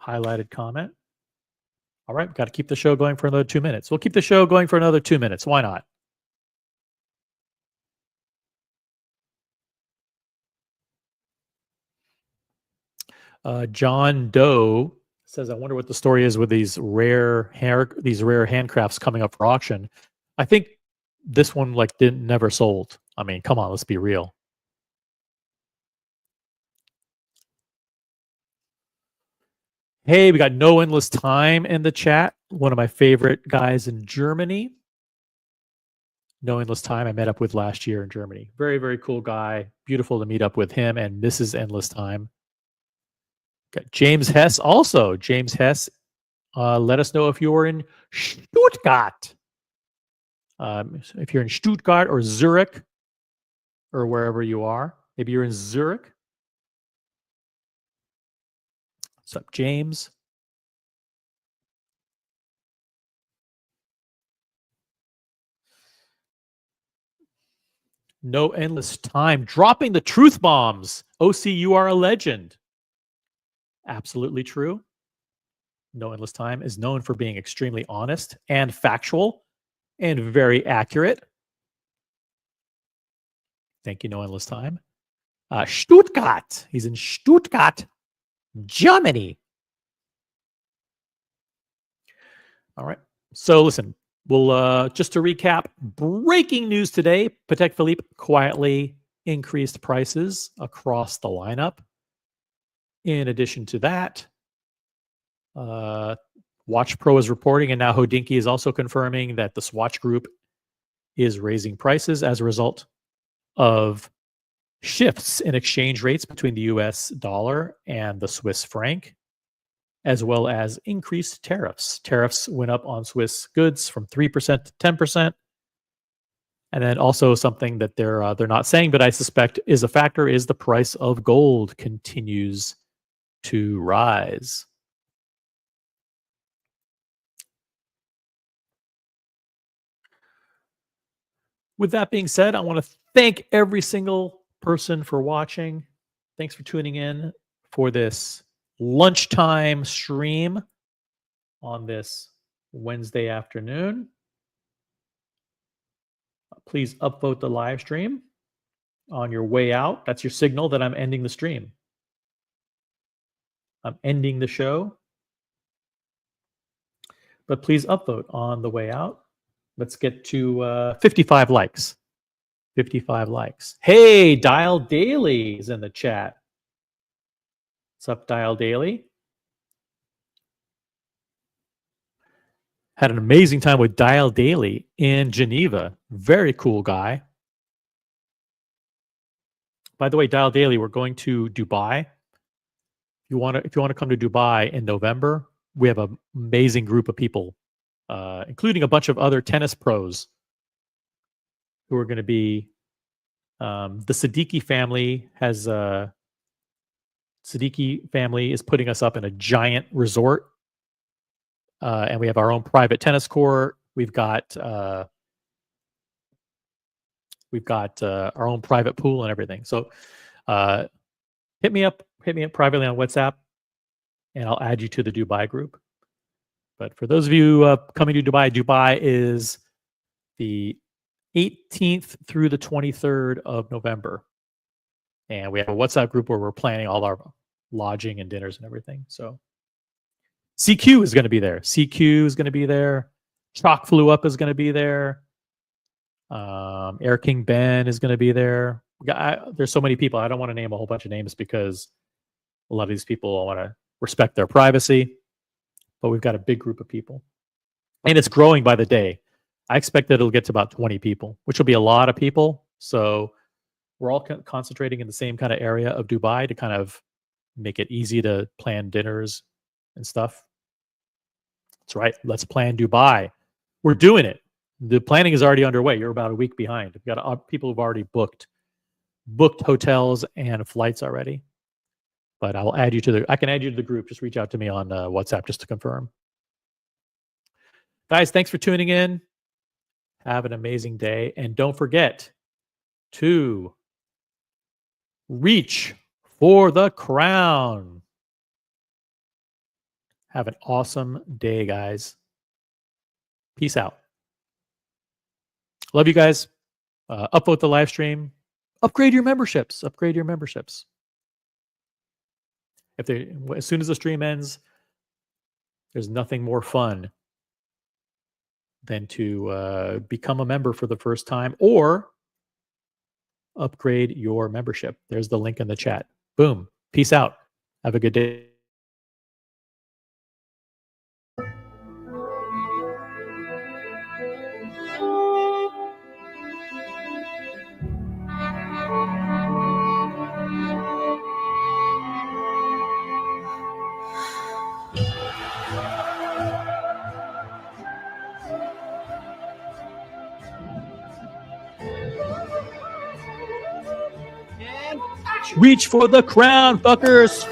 Highlighted comment. All right, we've got to keep the show going for another 2 minutes. We'll keep the show going for another 2 minutes. Why not? John Doe says, "I wonder what the story is with these rare handcrafts coming up for auction." I think this one never sold. I mean, come on, let's be real. Hey, we got No Endless Time in the chat. One of my favorite guys in Germany. No Endless Time, I met up with last year in Germany. Very, very cool guy. Beautiful to meet up with him and Mrs. Endless Time. Got James Hess also. James Hess, let us know if you're in Stuttgart. If you're in Stuttgart or Zurich or wherever you are. Maybe you're in Zurich. What's up, James? No Endless Time. Dropping the truth bombs. OC, you are a legend. Absolutely true. No Endless Time is known for being extremely honest and factual and very accurate. Thank you, No Endless Time. Stuttgart. He's in Stuttgart, Germany. All right. So listen, we'll just to recap, breaking news today, Patek Philippe quietly increased prices across the lineup. In addition to that, Watch Pro is reporting, and now Hodinkee is also confirming that the Swatch Group is raising prices as a result of shifts in exchange rates between the US dollar and the Swiss franc, as well as increased tariffs. Tariffs went up on Swiss goods from 3% to 10%. And then also something that they're not saying, but I suspect is a factor, is the price of gold continues to rise. With that being said, I want to thank every single person for watching. Thanks for tuning in for this lunchtime stream on this Wednesday afternoon. Please upvote the live stream on your way out. That's your signal that I'm ending the stream. I'm ending the show. But please upvote on the way out. Let's get to 55 likes. 55 likes. Hey, Dial Daily is in the chat. What's up, Dial Daily? Had an amazing time with Dial Daily in Geneva. Very cool guy. By the way, Dial Daily, we're going to Dubai. If you want to come to Dubai in November, we have an amazing group of people, including a bunch of other tennis pros who are going to be. The Siddiqui family is putting us up in a giant resort, and we have our own private tennis court. We've got our own private pool and everything. So hit me up privately on WhatsApp, and I'll add you to the Dubai group. But for those of you coming to Dubai is the 18th through the 23rd of November. And we have a WhatsApp group where we're planning all our lodging and dinners and everything. So CQ is going to be there. CQ is going to be there. Chalk Flew Up is going to be there. Air King Ben is going to be there. There's so many people. I don't want to name a whole bunch of names because a lot of these people want to respect their privacy. But we've got a big group of people. And it's growing by the day. I expect that it'll get to about 20 people, which will be a lot of people. So we're all concentrating in the same kind of area of Dubai to kind of make it easy to plan dinners and stuff. That's right. Let's plan Dubai. We're doing it. The planning is already underway. You're about a week behind. We've got people who've already booked hotels and flights already. But I can add you to the group. Just reach out to me on WhatsApp just to confirm. Guys, thanks for tuning in. Have an amazing day. And don't forget to reach for the crown. Have an awesome day, guys. Peace out. Love you guys. Upvote the live stream. Upgrade your memberships. As soon as the stream ends, there's nothing more fun than to become a member for the first time or upgrade your membership. There's the link in the chat. Boom. Peace out. Have a good day. Reach for the crown, fuckers.